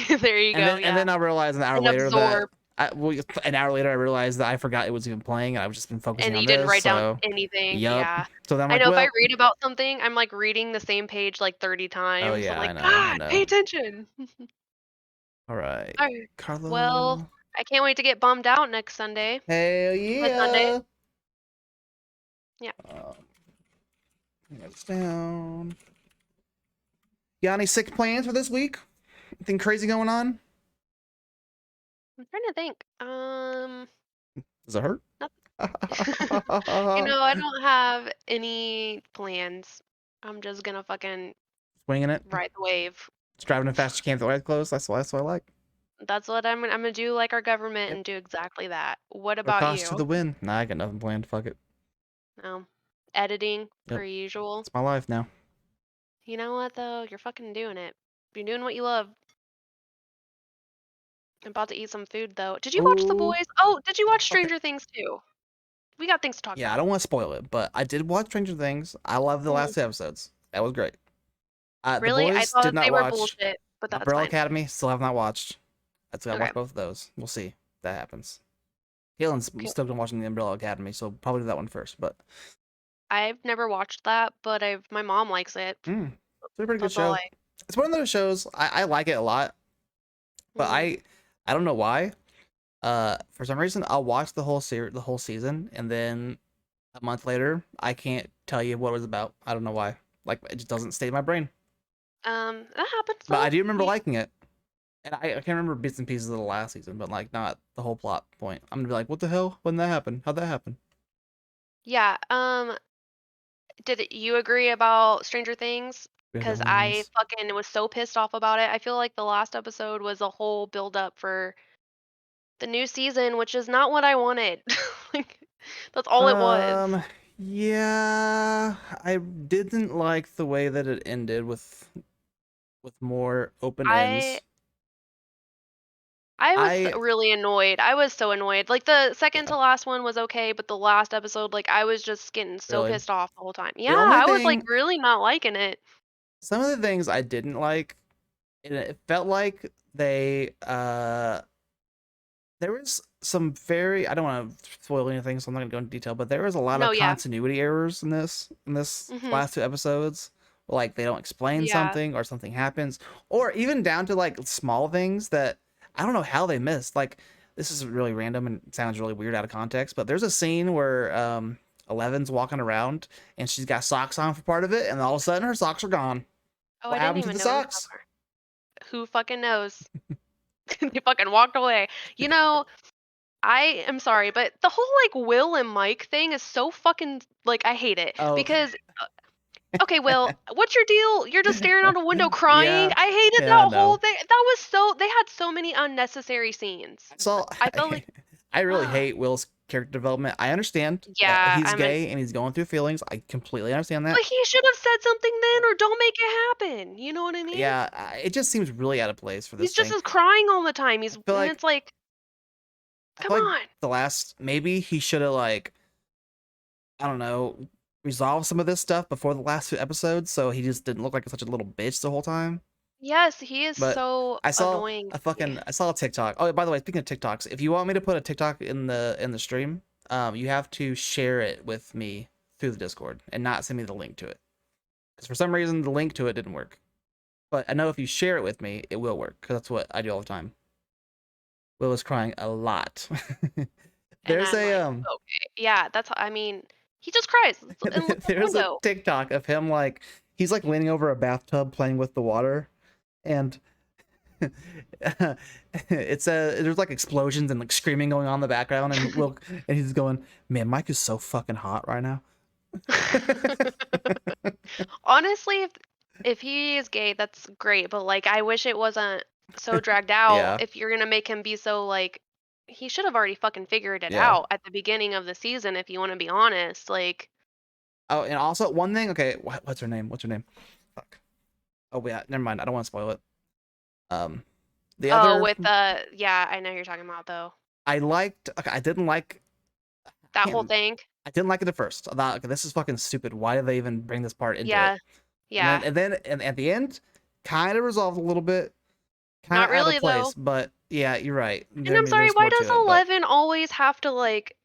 There you go. And then Yeah, I'll realize an hour and later that absorb. an hour later I realized that I forgot it was even playing and I've just been focusing And on you didn't this. write down So anything. yup. Yeah. So then I'm I like, know if I well, read about something, I'm like reading the same page like 30 oh times. I'm yeah, I like, know, I God, pay know. attention. All right, All right. Well, Carlo. I can't wait to get bummed out next Sunday. Hell By Sunday. yeah. Yeah. That's down. You got any sick plans for this week? Anything crazy going on? I'm trying to think. Does it hurt? I don't have any plans. I'm just gonna fucking Swinging it. ride the wave. Just driving as fast as you can with the eyes closed. That's what I like. That's what I'm gonna do, like our government, Yep. and do exactly that. What No about cost to you? the win. Nah, I got nothing planned. Fuck it. No. Editing, Yep. per usual. It's my life now. You know what though? You're fucking doing it. You're doing what you love. I'm about to eat some food though. Did you watch The Ooh. Boys? Oh, did you watch Okay. Stranger Things too? We got things to talk Yeah, I about. don't want to spoil it, but I did watch Stranger Things. I love the last 2 episodes. That was great. The Really? I Boys did thought not they were watch. bullshit, but that's Umbrella fine. Academy still have not watched. That's I Okay. watch both of those. We'll see if that happens. Kalen's still been watching the Umbrella Academy, so probably do that one first. But I've never watched that, but my mom likes it. it's a pretty good That's all show. It's one of those shows I like it a lot, but I don't know why. For some reason I'll watch the whole season, and then a month later I can't tell you what it was about. I don't know why. Like it just doesn't stay in my brain. That happens. But I do remember liking it. And I can't remember bits and pieces of the last season, but like not the whole plot point. I'm gonna be like, what the hell? When that happen? How'd that happen? Yeah. Did you agree about Stranger Things? Because I fucking was so pissed off about it. I feel like the last episode was a whole build up for the new season, which is not what I wanted. Like, that's all it was. Yeah, I didn't like the way that it ended with more open ends. I was really annoyed. I was so annoyed. Like the second to last one was okay, but the last episode, like I was just getting so Really? pissed off the whole time. The Yeah, only I was like thing- really not liking it. Some of the things I didn't like, and it felt like they there was some very, I don't want to spoil anything, so I'm not gonna go into detail, but there was a lot of continuity errors in this last 2 episodes. Like they don't explain something, or something happens, or even down to like small things that I don't know how they missed. Like this is really random and sounds really weird out of context, but there's a scene where Eleven's walking around and she's got socks on for part of it, and all of a sudden her socks are gone. Oh, What I didn't happened to even the notice socks? that part. Who fucking knows? They fucking walked away. You know, I am sorry, but the whole like Will and Mike thing is so fucking like I hate it because okay, Will, what's your deal? You're just staring out a window crying. Yeah, I hated I that whole know. thing. That was so they had so many unnecessary scenes. I felt like I really hate Will's character development. I understand that yeah, he's gay and he's going through feelings. I completely understand that. But he should have said something then, or don't make it happen. You know what I mean? Yeah, it just seems really out of place for this He's just thing. as crying all the time. He's feel and like- it's like, I come feel on. like the last, maybe he should have like, I don't know, resolved some of this stuff before the last 2 episodes, so he just didn't look like such a little bitch the whole time. Yes, he is But so I saw annoying. I saw a TikTok. Oh, by the way, speaking of TikToks, if you want me to put a TikTok in the stream, you have to share it with me through the Discord and not send me the link to it. Because for some reason the link to it didn't work. But I know if you share it with me, it will work, because that's what I do all the time. Will is crying a lot. There's and I'm like, okay, yeah, that's I mean, he just cries. And look out the there's a window. TikTok of him like he's like leaning over a bathtub playing with the water, and it's there's like explosions and like screaming going on in the background, and and he's going, man, Mike is so fucking hot right now. Honestly, if he is gay, that's great, but like I wish it wasn't so dragged out. Yeah. If you're gonna make him be so like he should have already fucking figured it Yeah. out at the beginning of the season, if you want to be honest. Like Oh, and also one thing. Okay, what's her name? What's her name? Fuck. Oh yeah, never mind. I don't want to spoil it. The Oh, other with yeah, I know who you're talking about though. I liked. Okay, I didn't like. That whole Can't, thing. I didn't like it at first. I thought, okay, this is fucking stupid. Why did they even bring this part into it? Yeah. Yeah. And then at the end, kind of resolved a little bit. Kind Not of out really of place, though. but yeah, you're right. And I I'm mean, sorry, there's why more does to it, but 11 always have to like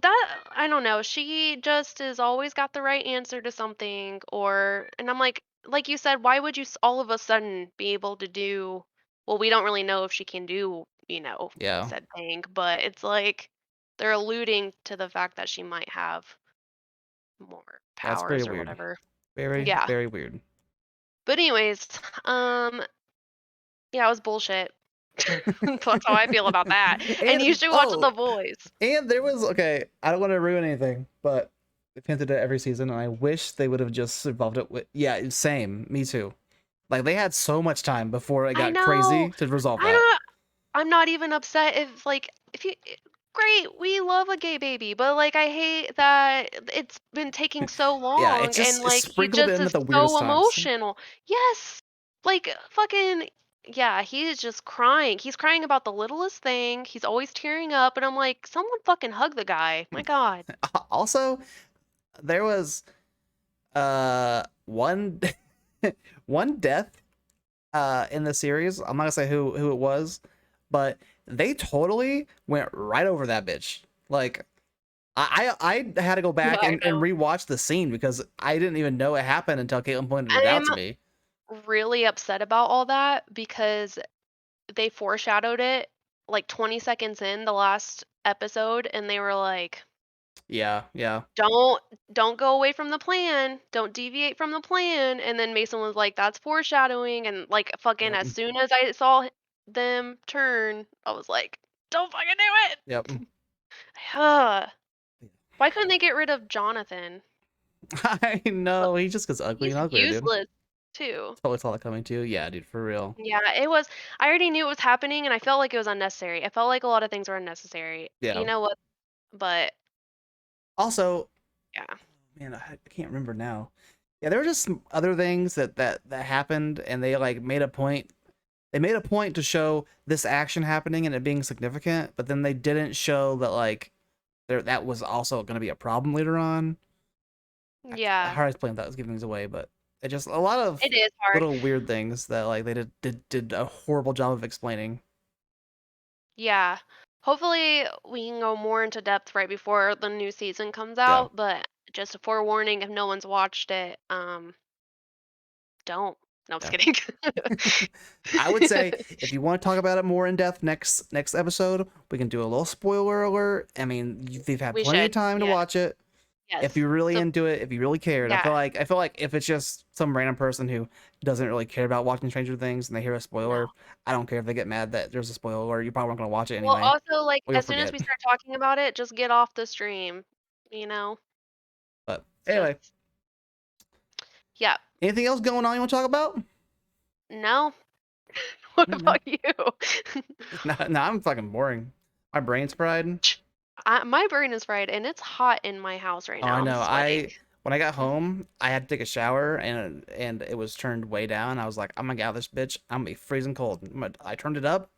that? I don't know. She just is always got the right answer to something, or and I'm like you said, why would you all of a sudden be able to do? Well, we don't really know if she can do, yeah, said thing, but it's like they're alluding to the fact that she might have more that's very powers or weird. whatever. Very, Yeah. very weird. But anyways, yeah, it was bullshit. That's how I feel about that. And you And should watch The Boys. and there was okay. I don't want to ruin anything, but they've hinted at every season, and I wish they would have just involved it with. Yeah, same. Me too. Like they had so much time before it I got know. crazy to resolve I that. don't. I'm not even upset if you. Great, we love a gay baby, but like I hate that it's been taking so Yeah, long, and it's like he sprinkled just in is at the weirdest so times. emotional. Yes, like fucking yeah, he is just crying. He's crying about the littlest thing. He's always tearing up, and I'm like, someone fucking hug the guy. My God. Also, there was one one death in the series. I'm not gonna say who it was, but they totally went right over that bitch. Like I had to go Yeah, back I and know. rewatch the scene because I didn't even know it happened until Caitlin pointed it out I'm to me. really upset about all that because they foreshadowed it like 20 seconds in the last episode, and they were like, Yeah, yeah. don't go away from the plan, don't deviate from the plan. And then Mason was like, that's foreshadowing. And like fucking Yep. as soon as I saw them turn, I was like, don't fucking do it. Yep. Ugh. Why couldn't they get rid of Jonathan? I know he just gets ugly He's and uglier, dude. useless too. Totally saw that coming too. Yeah, dude, for real. Yeah, it was. I already knew it was happening, and I felt like it was unnecessary. I felt like a lot of things were unnecessary. Yeah. You know what? But Also, yeah. man, I can't remember now. Yeah, there were just some other things that happened, and they like made a point. They made a point to show this action happening and it being significant, but then they didn't show that like that was also going to be a problem later on. Yeah. Hard to explain that was giving things away, but it just a lot of It is hard. little weird things that like they did a horrible job of explaining. Yeah. Hopefully we can go more into depth right before the new season comes Yeah. out, but just a forewarning if no one's watched it, don't. No, I'm just Yeah. kidding. I would say if you want to talk about it more in depth next episode, we can do a little spoiler alert. I mean, they've had We plenty of should, time to yeah. watch it. Yes. If you're really So into it, if you really cared, yeah. I feel like if it's just some random person who doesn't really care about watching Stranger Things and they hear a spoiler, I don't care if they get mad that there's a spoiler. You probably aren't gonna watch it Well, anyway. also, like, Or you'll as soon as forget. we start talking about it, just get off the stream, you know? But anyway, Yeah. anything else going on you want to talk about? No. What about you? No, I'm fucking boring. My brain's fried. My brain is fried, and it's hot in my house right Oh, now. I I'm know. sweating. When I got home, I had to take a shower and it was turned way down. I was like, I'm gonna get out of this bitch. I'm gonna be freezing cold. I turned it up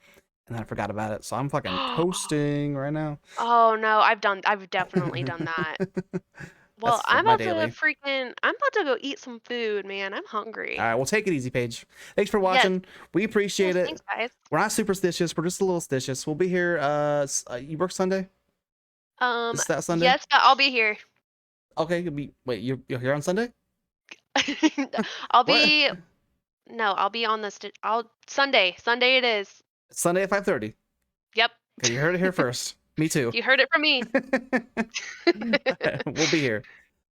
and then I forgot about it. So I'm fucking toasting right now. Oh no, I've definitely done that. Well, That's I'm my about to daily. I'm about to go eat some food, man. I'm hungry. All right, well, take it easy, Paige. Thanks for Yes. watching. We appreciate it. Thanks, guys. We're not superstitious. We're just a little stitious. We'll be here. You work Sunday? Is that Sunday? Yes, I'll be here. Okay, wait. You're here on Sunday? I'll What? be No, I'll be on Sunday. Sunday it is. Sunday at 5:30. Yep. Okay, you heard it here first. Me too. You heard it from me. We'll be here.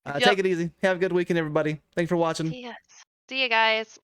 Yep. Take it easy. Have a good weekend, everybody. Thanks for watching. Yes. See you guys.